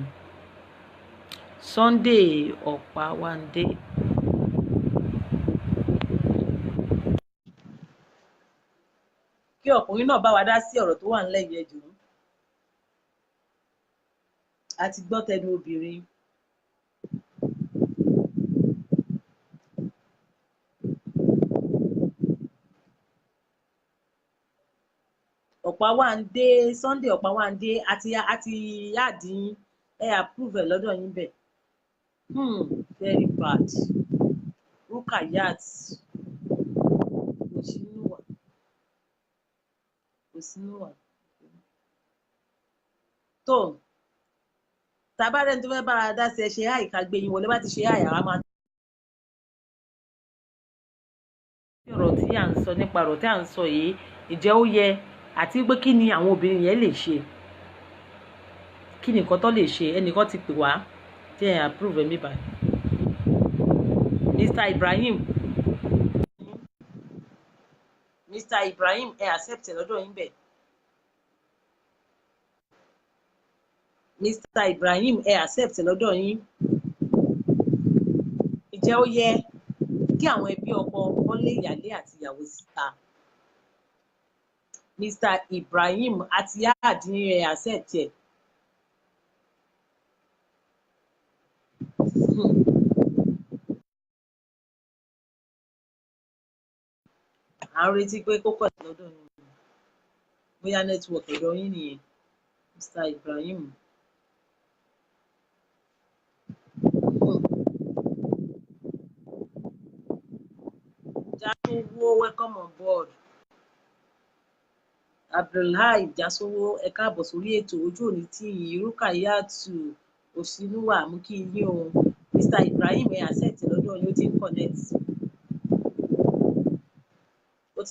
Sunday Ọ̀páwándé. Kí ọkùnrin náà bá wa dá sí ọ̀rọ̀ tó wà ńlẹ̀ yìí ẹjọ́ a ti gbọ́ tẹnu obìnrin. Ọ̀páwándé Sunday Ọ̀páwándé àti yáàdín approve ẹ̀ lọ́dọ̀ yín bẹ̀. Very bad. Rukayat Òsínúwà tó tàbárẹ̀ tó fẹ́ bá a dá sí ẹ ṣe àìká gbé yín wọlé bá ti ṣe àyàrá máa. ọ̀rọ̀ tí à ń sọ nípa ọ̀rọ̀ tí à ń sọ yìí ìjẹ́ ó yẹ àti pé kí ni àwọn obìnrin yẹn lè ṣe kí ni nǹkan tó lè ṣe ẹnìkan ti pè wá tí ẹ approve mi báyìí Mr. Ibrahim ẹ accept ẹ lọ́dọ̀ yín bẹ̀. Mr. Ibrahim ẹ accept ẹ lọ́dọ̀ yín. Ìjẹ́ ó yẹ kí àwọn ẹbí ọkọ wọn lé ìyálé àti ìyàwó síta. Mr. Ibrahim àti yáàdín ẹ accept ẹ. À ń retí pé kó pẹ̀ lọ́dọ̀ yín bóyá network ọ̀dọ̀ yín nìyẹn Mr. Ibrahim. Jasowo welcome on board. Abdullahi Jasowo ẹ káàbọ̀ sórí ètò ojú òní tí Rukayat Òsínúwà mú kí yín o Mr. Ibrahim ẹ accept lọ́dọ̀ yín ó ti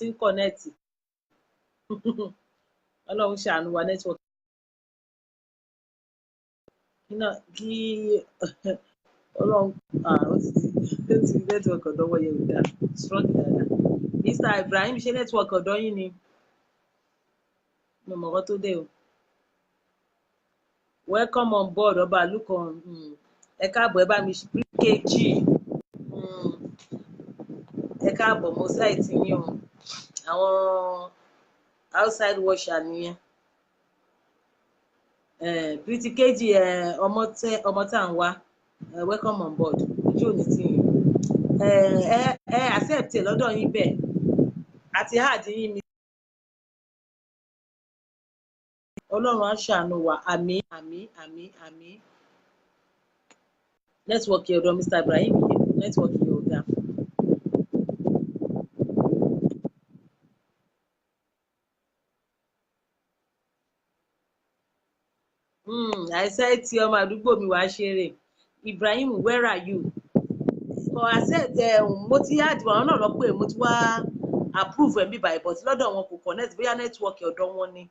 ń connect. Ọlọ́run ṣàánú wa network kí Ọlọ́run ó ti network ọ̀dọ̀ wọ yẹn wíwá strong dáadáa. Mr. Ibrahim ṣe network ọ̀dọ̀ yín ni mo mọ̀ ọ́ tó dé o. Welcome on board ọba àlùkàn ẹ káàbọ̀ ẹ bá mi kejì ẹ káàbọ̀ mo sáìtì yín o àwọn outside washer nìyẹn pretty kejì ọmọ tá à ń wá welcome on board ojú òní tí yín. ẹ accept ẹ lọ́dọ̀ yín bẹ́ẹ̀ àti hard yín mi Ọlọ́run á ṣàánú wa àmín àmín àmín àmín network ọ̀dọ̀ Mr. Ibrahim yìí network yìí ò dáa. àìsàn tí ọmọ àdúgbò mi wàá ṣeré Ibrahim where are you for accept mo ti add wọn náà lọ pé mo ti wá approve ẹ̀ bíbá ìbọ̀ tí lọ́dọ̀ wọn kò connect bóyá network ọ̀dọ̀ wọn ni.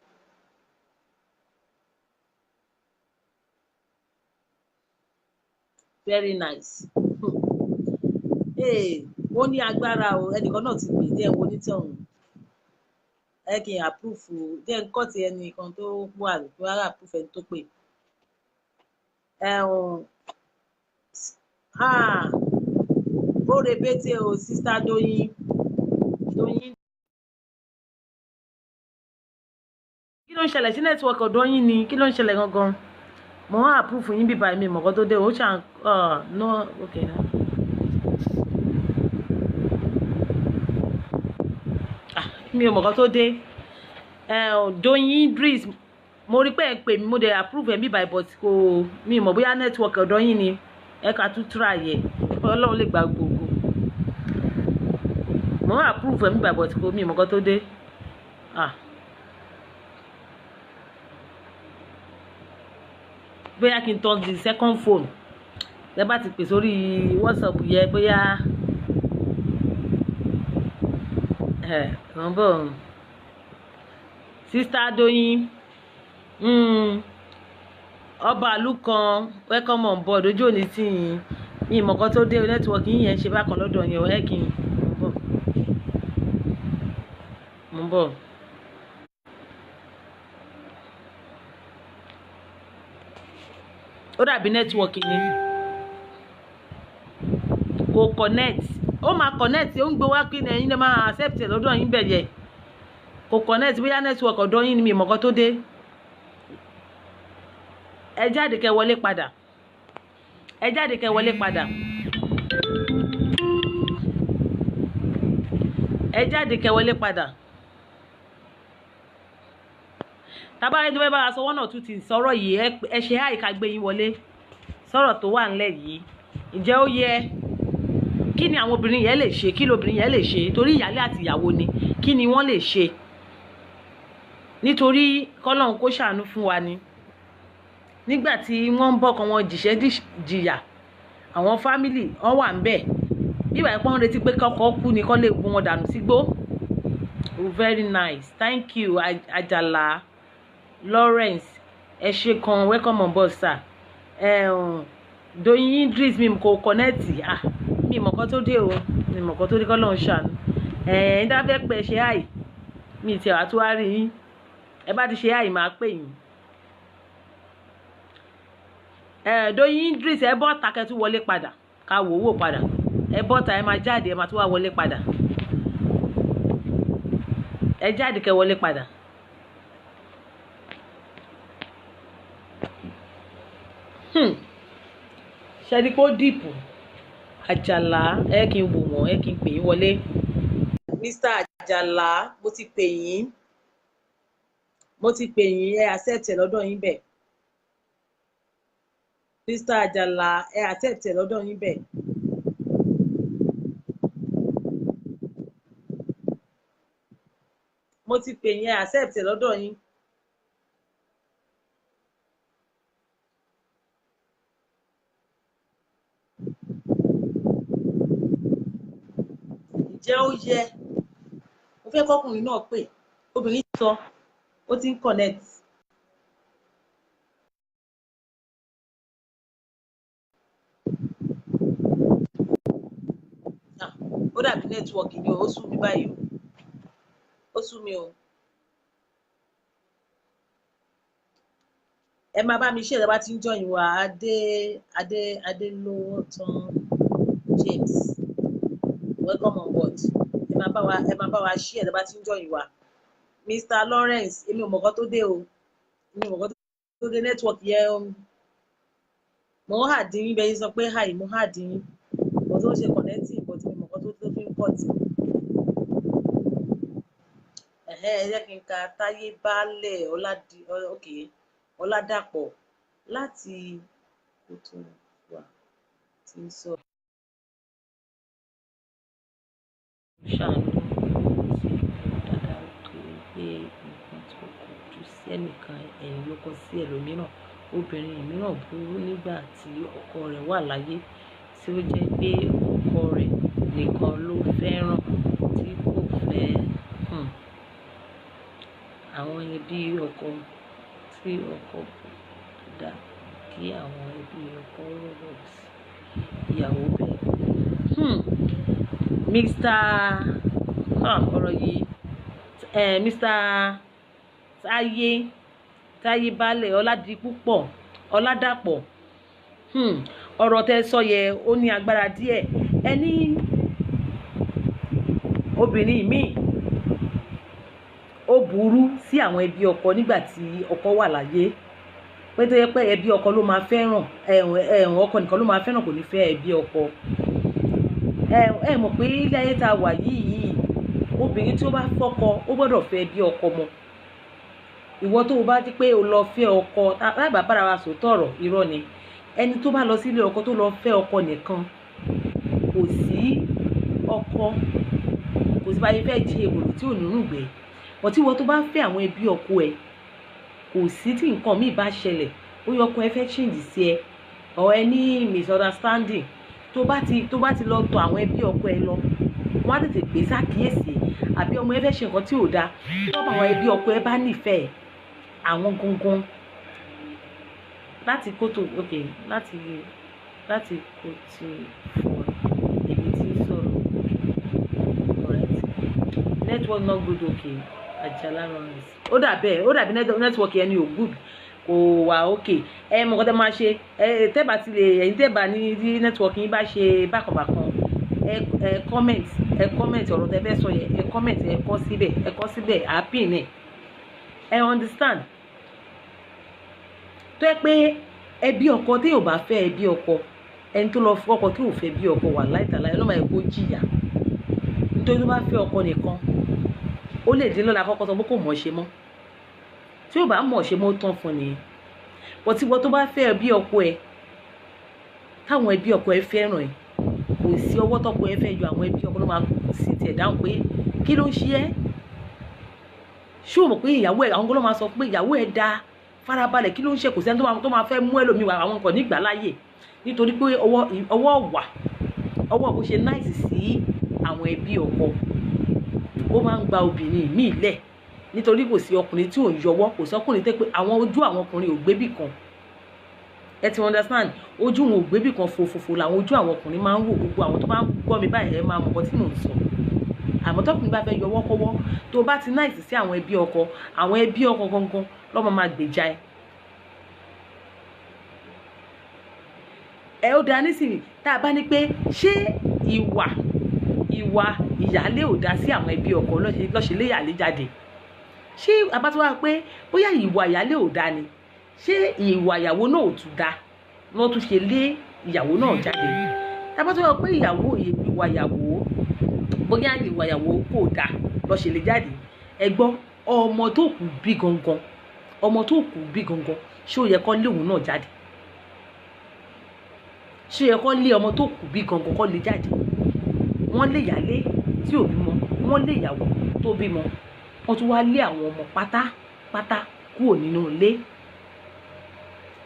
Very nice. Wọ́n ní agbára o ẹnìkan náà ti pè díẹ̀ wo onítọ̀hún ẹ kì í approve díẹ̀ nǹkan ti ẹnìkan tó wà tó rárá approve ẹni tó pè. Ó rebete o sista Doyin kí ló ń ṣẹlẹ̀ sí network ọ̀dọ̀ yín ni kí ló ń ṣẹlẹ̀ gangan mo wá approve yín bíbá mi mọ̀kọ́ tó dé o ṣàn no okay na. Mi ò mọ̀kọ́ tó dé Doyin Idris mo rí pé ẹ pè mí mo dẹ̀ approve ẹ̀ bíbá but kò mi ò mọ̀ bóyá network ọ̀dọ̀ yín ni ẹ ká tún try ẹ̀ Ọlọ́run lè gba gbogbo mo wá approve ẹ̀ bíbá but kò mi ò mọ̀kọ́ tó dé. Bóyá kí n tọ́ di second phone tẹ́ bá ti pè sórí WhatsApp yẹ bóyá wọ́n bọ̀ sista Doyin ọba àlù kan welcome on board ojú òní tí yín ìmọ̀kan tó dé network yín yẹn ṣe bákan lọ́dọ̀ yẹn ẹ̀ kí n mo ń bọ̀. Ó dàbí network ni kò connect ó máa connect ó ń gbé wá kí ni ẹ̀yin lè máa accept ẹ̀ lọ́dọ̀ yín bẹ̀ yẹ kò connect bóyá network ọ̀dọ̀ yín ni mi ìmọ̀kan tó dé ẹ jáde kẹ́ wọlé padà ẹ jáde kẹ́ wọlé padà ẹ jáde kẹ́ wọlé padà tábàárẹ̀ tó fẹ́ bá a sọ one or two things sọ̀rọ̀ yìí ẹ ṣe àìká gbé yín wọlé sọ̀rọ̀ tó wà ńlẹ̀ yìí ǹjẹ́ ó yẹ kí ni àwọn obìnrin yẹn lè ṣe kí lóbìnrin yẹn lè ṣe torí ìyálé àti ìyàwó ni kí ni wọ́n lè ṣe nítorí kọ́lọ́hún kó ṣàánú fún wa ni nígbà tí wọ́n ń bọ́kàn wọn jìṣẹ́ jìyà àwọn fámìlì wọn wà ń bẹ̀ bíbá ẹ̀pọ́n ń retí pé kọ́kọ́ kú ni kọ́ lè gun wọn dànù sígbó. Very nice thank you Ajala Lawrence ẹ ṣé kan welcome on board sir. Doyin Idris mi kò connect mi mọ̀kọ́ tó dé o mi mọ̀kọ́ tó dé kọ́ lọ́n ṣàánú ẹ̀ ń dáfẹ́ pẹ́ ṣe àì mi ti wà tó wá rí yín ẹ bá ti ṣe àì máa pè yín. Doyin Idris ẹ bọ́ ta kẹ́tù wọlé padà ká wò wò padà ẹ bọ́ ta ẹ máa jáde ẹ máa tún wá wọlé padà ẹ jáde kẹ́ wọlé padà. Ṣẹ́ni kó dìpù Àjàlá ẹ kí n wò wọ́n ẹ kí n pè yín wọlé. Mr. Àjàlá mo ti pè yín ẹ accept ẹ lọ́dọ̀ yín bẹ̀. Mr. Àjàlá ẹ accept ẹ lọ́dọ̀ yín bẹ̀. Mo ti pè yín ẹ accept ẹ lọ́dọ̀ yín. Ǹjẹ́ ó yẹ mo fẹ́ kọ́kùnrin náà pè obìnrin sọ ó ti ń connect. Ó dàbí network ni ó sú mi báyìí ó sú mi o. Ẹ máa bá mi ṣe ìjọba tí ń jọyìn wá Adélówótán James welcome on board ẹ máa bá wa ṣí ìjọba tí ń jọyìn wá. Mr. Lawrence èmi ò mọ̀kọ́ tó dé o èmi ò mọ̀kọ́ tó dé network yẹn mo hà dín yín bẹ́ẹ̀ sọ pé hi mo hà dín yín mo tó ṣe connecting but kọ́ọ̀tì. Ẹ jẹ́ kí n ka Táyé Baálẹ̀ Ọládàpọ̀ láti Kòtònú wà tí ń sọ. Ṣàánú sí dáadáa torí pé nǹkan tó kọjú sí ẹnìkan ẹ̀yìn ló kọ sí ẹlòmíràn. Obìnrin mìíràn burú nígbà tí ọkọ rẹ̀ wà láyé tí ó jẹ́ pé ọkọ rẹ̀ nìkan ló fẹ́ràn tí kò fẹ́ àwọn ẹbí ọkọ tí ọkọ dá kí àwọn ẹbí ọkọ rọ̀rọ̀ sí ìyàwó bẹ́ẹ̀. ọ̀rọ̀ yìí Mr. Táyé Baálẹ̀ Ọládàpọ̀ ọ̀rọ̀ tẹ́ sọ yẹ ó ní agbára díẹ̀. Ẹni obìnrin míì ó burú sí àwọn ẹbí ọkọ nígbà tí ọkọ wà láyé pé tó yẹ pé ẹbí ọkọ ló máa fẹ́ràn ọkọ nìkan ló máa fẹ́ràn kò ní fẹ́ ẹbí ọkọ. Ẹ mọ̀ pé láyé tá a wà yìí obìnrin tí ó bá fọ́kọ ó gbọ́dọ̀ fẹ́ ẹbí ọkọ mọ́. Ìwọ tó o bá di pé o lọ fẹ́ ọkọ láìbá bára wa sòótọ́ ọ̀rọ̀ irọ́ ni. Ẹni tó bá lọ sílé ọkọ tó lọ fẹ́ ọkọ nìkan kò sí ọkọ kò sí báyìí fẹ́ jí èbòrò tí ò nínú gbẹ. But tí ìwọ tó bá fẹ́ àwọn ẹbí ọkọ ẹ kò sí tí nǹkan míì bá ṣẹlẹ̀ ó yọ ọkọ ẹ fẹ́ change sí ẹ or any misunderstanding tó bá ti lọ tọ̀ àwọn ẹbí ọkọ ẹ lọ wọ́n á tètè pè sákìyèsí àbí ọmọ ẹ fẹ́ ṣe nǹkan tí ò dáa tó bá àwọn ẹbí ọkọ ẹ bá nífẹ̀ẹ́ àwọn gangan láti kótó láti kótó fún èmi tí ń sọ̀rọ̀ network not good okay. Àjàlá runs ó dàbí network ẹni ò good kò wà okay. Mọ̀ nǹkan tẹ́ máa ṣe tẹ́bà ti lè ẹ̀yin tẹ́bà ní network yín bá ṣe bákanbákan comment ọ̀rọ̀ tẹ́ fẹ́ sọ yẹn comment ẹ kọ síbẹ̀ happy ni understand. Tó yẹ pé ẹbí ọkọ tí ò bá fẹ́ ẹbí ọkọ ẹni tó lọ fún ọkọ tí ò fẹ́ bí ọkọ wà láìtàláì ló máa kó jìyà nítorí tó bá fẹ́ ọkọ nìkan ó lè dín lọ́la kọ́kọ́ tó bó kò mọ̀ ṣe mọ́ tí ò bá mọ̀ ṣe mọ́ tán fún nìyẹn. But tí wọ́n tó bá fẹ́ ẹbí ọkọ ẹ táwọn ẹbí ọkọ ẹ fẹ́ràn ẹ kò sí ọwọ́ tọ́kọ ẹ fẹ́ yọ àwọn ẹbí ọkọ ló máa sì tiẹ̀ dáhùn pé kí ló ń ṣe ẹ́ ṣé o mọ̀ pé ìyàwó ẹ àwọn kan ló máa sọ pé ìyàwó ẹ dáa farabalẹ̀ kí ló ń ṣe kò sẹ́ni tó máa fẹ́ mú ẹlòmíì wá àwọn nǹkan nígbà láàyè nítorí pé ọwọ́ bó ṣe náìsì sí àwọn ẹbí ọkọ ó máa ń gba obìnrin míì lẹ̀ nítorí kò sí ọkùnrin tí ò ń yọwọ́ kò sí ọkùnrin tẹ́ pé àwọn ojú àwọn ọkùnrin ò gbébì kan ẹ ti understand ojú wọn ò gbébì kan fòfòfò làwọn ojú àwọn ọkùnrin máa ń wò gbogbo àwọn tó bá ń gbọ́ mi báyìí ẹ máa mọ̀ ọ́ tí mò ń sọ àmọ́ tọkùnrin bá fẹ́ yọwọ́ kọ́wọ́ tó bá ti náìsì sí àwọn ẹbí ọkọ gangan lọ́mọ máa gbèjà ẹ ó dáa nísìnyí tá a bá ní pé ṣé ìwà ìyálé ò dá sí àwọn ẹbí ọkọ lọ́ṣẹ̀ lé ìyálé jáde ṣé abátúwá pé bóyá ìwà ìyálé ò dá ni ṣé ìwà ìyàwó náà ò tún dá wọ́n tún ṣe lé ìyàwó náà jáde abátúwá pé ìwà ìyàwó bóyá ìwà ìyàwó kò dá lọ́ṣẹ̀ lé jáde ẹ gbọ́ ọmọ tó kù bí gangan ṣé ó yẹ kó lé òun náà jáde ṣé ó yẹ kó lé ọmọ tó kù bí gangan kó lé jáde wọ́n lé ìyálé tí ò bímọ wọ́n lé ìyàwó tó bímọ wọ́n tún wá lé àwọn ọmọ pátápátá kúrò nínú ilé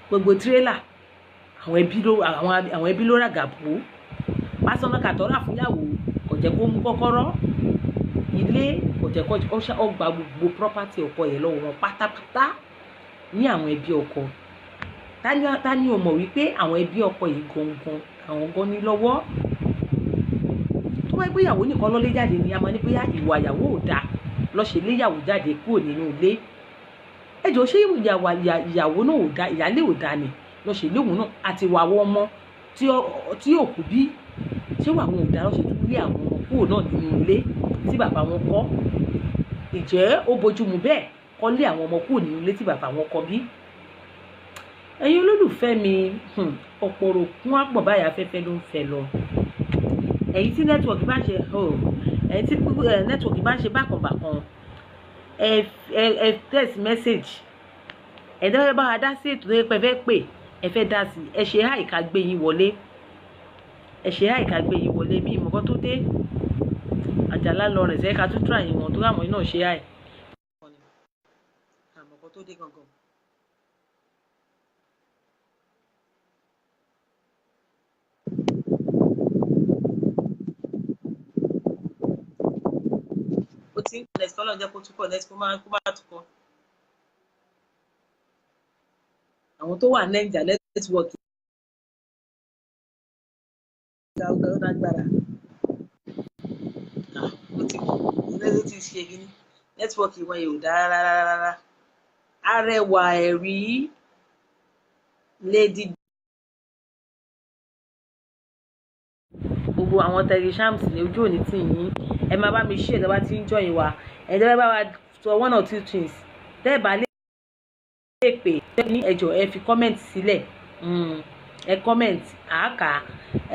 gbogbo tírélà àwọn ẹbí ló ràgàbò pásánà kàtọ́rà fúnyàwó kò jẹ́ kó mú kọ́kọ́rọ́ ilé kò jẹ́ kó gba gbogbo property ọkọ yẹn lọ́wọ́ wọn pátápátá ní àwọn ẹbí ọkọ tani ò mọ̀ wípé àwọn ẹbí ọkọ yìí gangan àwọn gan ní lọ́wọ́ tó wáyé pé ìyàwó nìkan lọ́lé jáde ni a máa ní pé ìwà ìyàwó ò dáa lọ́ṣẹ̀ lé ìyàwó jáde kúrò nínú ilé ẹjọ́ ṣé ìyàwó náà ò dáa ìyálé ò dáa ni lọ́ṣẹ̀ lé òun náà àti ìwà àwọn ọmọ tí òkú bí ṣé wà wọn ò dáa lọ́ṣẹ̀ tún lé àwọn ọmọ kúrò náà nínú ilé tí bàbá wọn kọ́ ìjẹ́ ó bójúmu bẹ́ẹ̀ kọ́ lé àwọn ọmọ kúrò nínú ilé tí bàbá wọn kọ́ bí. Ẹ̀yin olólùfẹ́ mi ọ̀pọ̀rọ̀ kún àpọ̀ báyà afẹ́fẹ́ ló ń fẹ́ lọ ẹ̀yin tí nẹ́tíwọ̀kì bá ṣe ẹ̀yin tí nẹ́tíwọ̀kì bá ṣe bákan ẹ text message ẹ̀dá fẹ́ bá wa dá sí ètò tó yẹ pé ẹ fẹ́ dá sí ẹ ṣe háì ká gbé yín wọlé bí ìmọ̀kọ́ tó dé Àjàlá lọ rẹ̀ sẹ́ka tó tura yìí wọn tó ráwọn iná ṣe háì àmọ̀kọ́ tó dé gangan. ó ti ń connect kọ́lọ́ jẹ́ kó tún connect kó má tukọ̀. àwọn tó wà Naija nẹ́tíwọ̀kì ọ̀gá lágbára ó ti ṣe gíní nẹ́tíwọ̀kì wọn yóò dára rárá. Arẹwà ẹ̀rí Lady gbogbo àwọn Telegrams ní ojú òní tì yín ẹ máa bá mi ṣe ìjọba tí ń jọyìn wa ẹ̀jẹ̀ bá wa sọ 1 or 2 things tẹ́ẹ̀bà lè pè ní ẹjọ́ ẹ fi comment sílẹ̀ ẹ comment àáká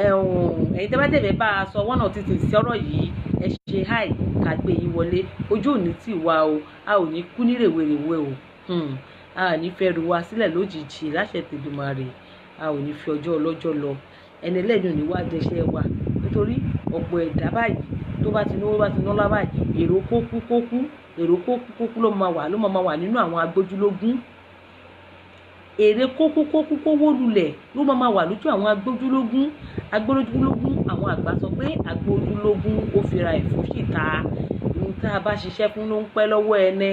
ẹ̀yin tẹ́ẹ̀bà tẹ̀lé bá a sọ 1 or 2 things sí ọ̀rọ̀ yìí ẹ ṣe háì ká gbé yín wọlé ojú òní tì wá o a ò ní kú ní rèwerèwe o a ò ní fẹ́ ru wa sílẹ̀ lójijì láṣẹ tèdùmàrè a ò ní fi ọjọ́ ọlọ́jọ́ lọ ẹni ẹlẹ́dùn ní wá jẹṣẹ́ wa nítorí ọ̀pọ̀ ẹ̀dá báyìí tó bá ti nọ́lá báyìí èrò kókú ló máa wà nínú àwọn agbójúlógún èrè kókó wó lulẹ̀ ló máa wà lójú àwọn agbójúlógún àwọn àgbà sọ pé agbójúlógún ó fira ẹ̀fọ́ síta ohun tá a bá ṣiṣẹ́ fún ló ń pẹ́ lọ́wọ́ ẹni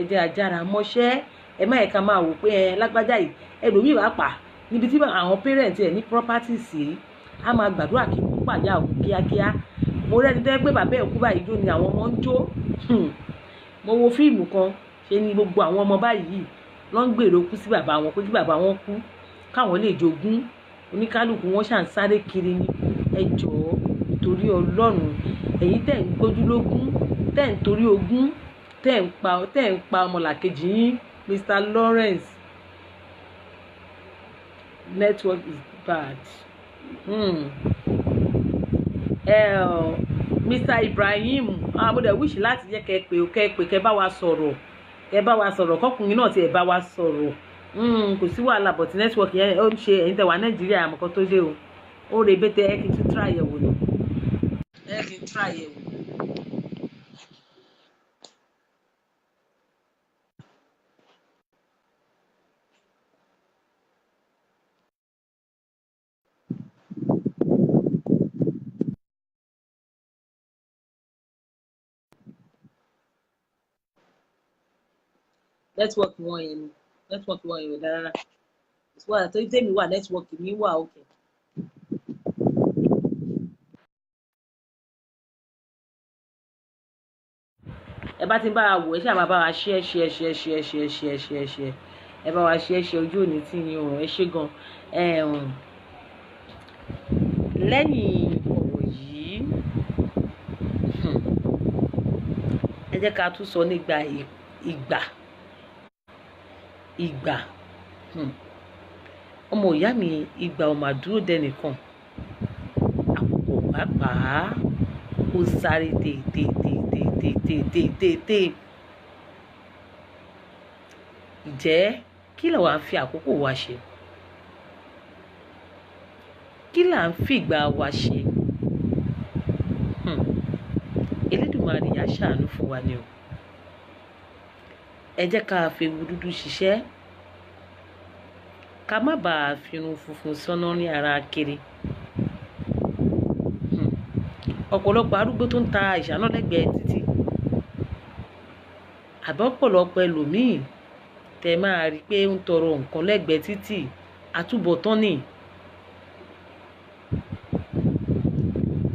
ẹ̀jẹ̀ àjàrà mọ́ṣẹ́ ẹ má ẹ̀ka máa wò pé lágbájá yìí ẹlòmíì wá pa níbi tí àwọn parent ẹ̀ ní property sí a máa gbàdúrà kí kú pàjá òkú kíákíá mo rẹ́ni tẹ́ pé bàbá ẹ̀ kú báyìí jó ni àwọn ọmọ ń jó mo wo fíìmù kan ṣe ni gbogbo àwọn ọmọ báyìí ló ń gbèrò kú sí bàbá wọn pé kí bàbá wọn kú káwọn lè jogún oníkálukú wọn ṣà ń sáré kiri ní ẹ jọ̀ọ́ nítorí Ọlọ́run ẹ̀yin tẹ́ ń gbójúlógún tẹ́ ń torí ogún tẹ́ ń pa ọmọlàkejì yín Mr. Lawrence network is bad. Mr. Ibrahim mo dẹ̀ wíṣì láti jẹ́ kẹ́ bá wa sọ̀rọ̀ kọkùnrin náà ti ẹ̀ bá wa sọ̀rọ̀ kò sí wàhálà but network yẹn ó ń ṣe ẹ̀yin tẹ́ wà Nàìjíríà àmọ́kọ́ tó dé o ó rebete ẹ kí n tún try yẹ̀wò ni ẹ kí n try yẹ̀wò. network wọn yẹn ò dára ìwà tó tèmi wà network mi wà òkè. ẹ bá ti ń bá wa wò ẹ ṣáà máa bá wa ṣe ẹ bá wa ṣe ojú òní tí yín o ẹ ṣe gan lẹ́yìn ọ̀rọ̀ yìí ẹ jẹ́ ká tún sọ nígbà ìgbà ọmọ ìyá mi ìgbà ọmọ àdúró dẹnìkan àkókò pàápàá ó sáré tètè ǹjẹ́ kí là wá ń fi àkókò wa ṣe kí là ń fi ìgbà wa ṣe Elédùmarè á ṣàánú fún wa ni o ẹ jẹ́ ká fi ewu dúdú ṣiṣẹ́ ká má bàa firun funfun sọ́nà ní ara kiri ọ̀pọ̀lọpọ̀ arúgbó tó ń ta ìṣáná lẹ́gbẹ̀ẹ́ títì àbọ̀pọ̀lọpọ̀ ẹlòmíì tẹ máa rí pé ń tọrọ nǹkan lẹ́gbẹ̀ẹ́ títì àtúbọ̀tán ni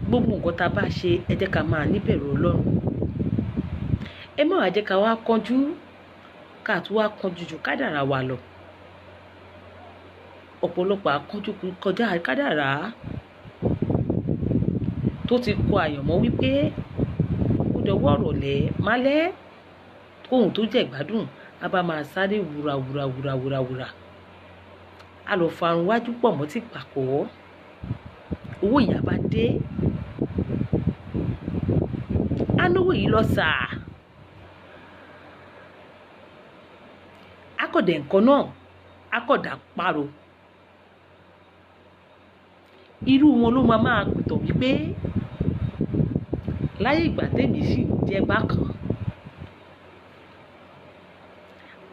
gbogbo nǹkan tá a bá ṣe ẹ jẹ́ ká máa níbẹ̀rù Ọlọ́run ẹ má wá jẹ́ ká wá kánjú ká tún wá kánjú jù kádàrá wa lọ ọ̀pọ̀lọpọ̀ akánjú kọjá kádàrá tó ti kọ àyànmọ́ wípé ó dọwọ́ ọ̀rọ̀lẹ́ málẹ́ kóhun tó jẹ́ gbádùn a bá máa sáré wùrà a lọ farun wájú pọ̀ mọ́ ti pàkọ́ owó ìyá bá dé á náwó yìí lọ sàá akọ̀dẹ̀ nǹkan náà akọ̀dà paro irú wọn ló máa pìtàn wípé láyé ìgbà tèmi sì jẹ́ bákan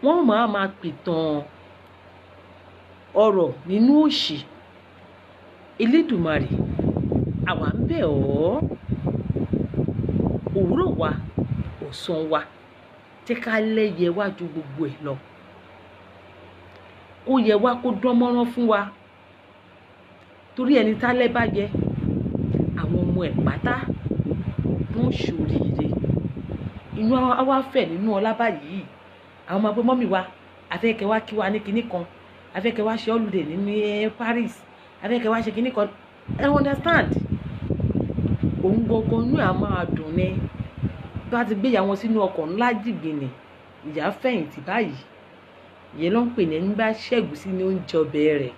wọ́n máa pìtàn ọ̀rọ̀ nínú òṣì Elédùmarè àwa ń bẹ̀ ọ́ òwúrọ̀ wa ọ̀sán wa jẹ́ ká lẹ́yẹ wá ju gbogbo ẹ̀ lọ ó yẹ wá kó dán mọ́rán fún wa torí ẹni tálẹ́ bá jẹ àwọn ọmọ ẹ̀ pátá wọ́n ṣoríire inú àwa fẹ̀ nínú ọlá báyìí àwọn ọmọ mọ́mì wa afẹ́kẹ́ wá kí wa ní kinní kan afẹ́kẹ́ wá ṣe holiday ní Paris afẹ́kẹ́ wá ṣe kinní kan ẹ understand òun gbogbo inú à máa dùn ní bá ti gbé ìyàwó sínú ọkọ̀ ńlá jìgbìnì ìyá fẹ̀yìntì báyìí ìyẹn ló ń pè ní ẹni bá ṣẹ́gun sí ní oúnjẹ ọbẹ̀ rẹ̀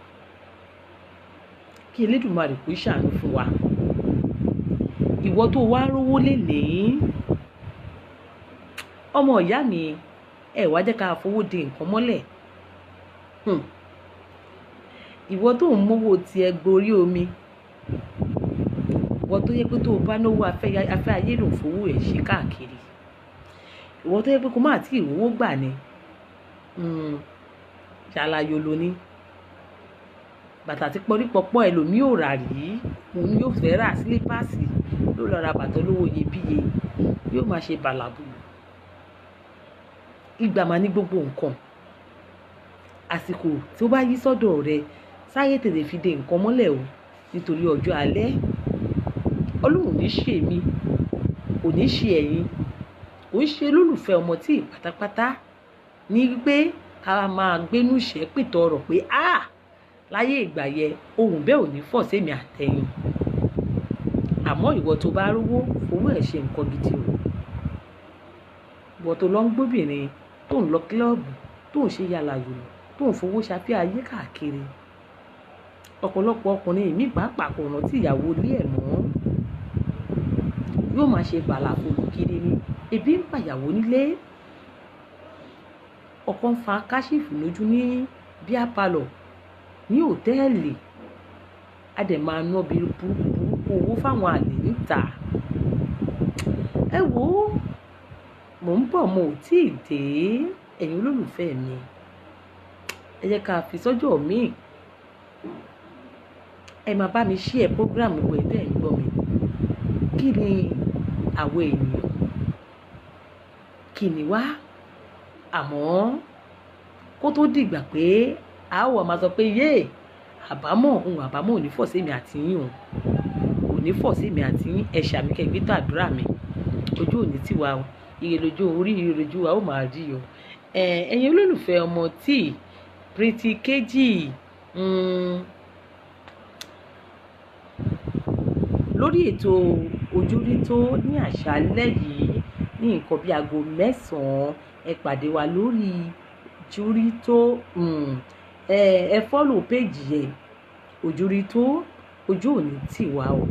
kí Elédùmarè kó ṣàánú fún wa ìwọ tó wá rówó lénìí ọmọ ìyá mi ẹ wá jẹ́ ká fowó de nǹkan mọ́lẹ̀ ìwọ tó ń mówó tiẹ̀ gborí omi ìwọ tó yẹ pé tó o bá náwó afẹ́ ayé ló ń fowó ẹ̀ ṣe káàkiri ìwọ tó yẹ pé kó má tí ìwówó gbà ni ṣàlàyé lóní bàtà tí pọrípọpọ ẹlòmíì ò rà rí òun yóò fẹ́ rà sílípàsì ló lọ ra bàtà olówó iyebíye yóò máa ṣe bàlàbùlù ìgbà máa ní gbogbo nǹkan àsìkò tí ó bá yí sọ́dọ̀ rẹ sáyé tètè fi de nǹkan mọ́lẹ̀ o nítorí ọjọ́ alẹ́ Ọlọ́run ní ṣe mí kò ní ṣe ẹ̀yin kò ń ṣe olólùfẹ́ ọmọ tí pátápátá ní wípé ká máa gbénú ìṣẹ́ pìtọ́ ọ̀rọ̀ pé láyé ìgbà yẹ ohun bẹ́ẹ̀ ò ní fọ̀ sẹ́mi àtẹ̀yìn àmọ́ ìwọ tó bá rówó owó ẹ̀ ṣe nǹkan gidi o ìwọ tó lọ ń gbóbìnrin tó ń lọ kílọ̀bù tó ń ṣe yàlà yòlò tó ń fowó ṣafẹ́ ayé káàkiri ọ̀pọ̀lọpọ̀ ọkùnrin ìmí pàápàá kò rántí ìyàwó ilé ẹ̀ mọ́ yóò máa ṣe bàlàfòlù kiri ni ebi ń pàyàwó nílé ọkọ ń fa káṣífù lójú ní bíá palọ̀ ní òtẹ́ẹ̀lì a dẹ̀ máa ná bí burúkú owó fáwọn àlè níta ẹ wò ó mò ń bọ̀ mo ò tí ì dé ẹ̀yin olólùfẹ́ mi ẹ jẹ́ ká fi sọ́jọ́ míì ẹ máa bá mi share program ìwé tẹ̀ ń gbọ́ mi kí ni àwọn ènìyàn kí ni wá àmọ́ kó tó dìgbà pé àwọ̀ máa sọ pé yé àbámọ̀ ohun àbámọ̀ ò ní fọ̀ sí mi àti yín ò ní fọ̀ sí mi àti yín ẹ ṣàmì kẹ́ gbé tàdúrà mi ojú òní tiwa o ire lójú orí ire lójú wa ó máa rí o ẹ̀yin olólùfẹ́ ọmọ tí Pretty Kejì lórí ètò Ojúrító ní àṣálẹ́ yìí ní nǹkan bí aago 9 ẹ pàdé wa lórí Ojúrító ẹ fọ́lò péjì yẹn Ojúrító ojú òní tiwa o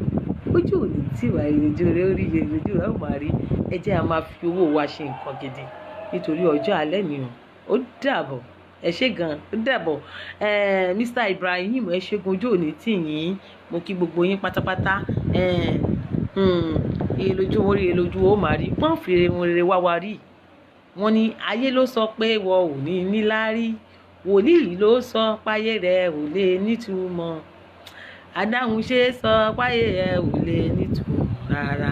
ojú òní tiwa ìrìnjò rẹ orí ìrìnjò rẹ ó máa rí ẹ jẹ́ a máa fi owó wa ṣe nǹkan gidi nítorí ọjọ́ alẹ́ ni ó dàbọ̀ ẹ ṣé gan ó dàbọ̀ Mr. Ibrahim ẹ ṣégun ojú òní tì yín mo kí gbogbo yín pátápátá iye lójú orí iye lójú ó máa rí wọ́n fi rere wá wa rí wọ́n ní ayé ló sọ pé wọ́n ò ní níláárí wòlíì ló sọ páyé rẹ̀ ò lè nítumọ̀ adáhùn ṣe sọ páyé rẹ̀ ò lè nítumọ̀ rárá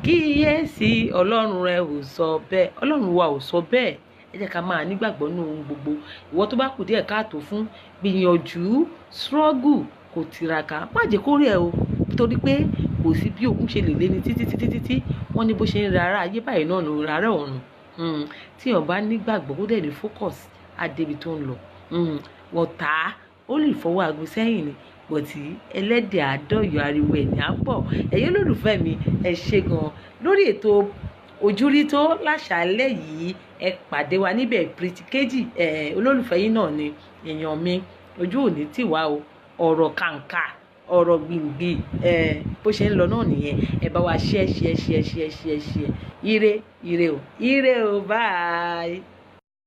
kíyèsí ọlọ́run rẹ̀ ò sọ bẹ́ẹ̀ ọlọ́run wa ò sọ bẹ́ẹ̀ ẹ jẹ́ ká máa nígbàgbọ́ nínú ohun gbogbo ìwọ tó bá kù díẹ̀ káàtó fún gbìyànjú struggle kò tiraka má jẹ́ kó rí ẹ o torí pé kò sí bí ogun ṣe lè lé ní títí wọ́n ní bó ṣe ń ra ara ayé báyìí náà ló ra ara ọ̀run tí èèyàn bá nígbàgbọ́ kó dẹ̀ ní focus á débi tó ń lọ ọ̀tá ó lè fọwọ́ aago sẹ́yìn ni bọ̀tí ẹlẹ́dẹ̀ àádọ́yọ̀ ariwo ẹ̀ ní àpọ̀ ẹ̀yin olólùfẹ́ mi ẹ ṣé gan lórí ètò Ojúrító láṣálẹ́ yìí ẹ pàdé wa níbẹ̀ Pretty Kejì olólùfẹ́ yín náà ni èèyàn mi ojú òní tì wá o ọ̀rọ̀ kàǹkà ọ̀rọ̀ gbìngbì bó ṣe ń lọ náà nìyẹn ẹ bá wa share ire o bye.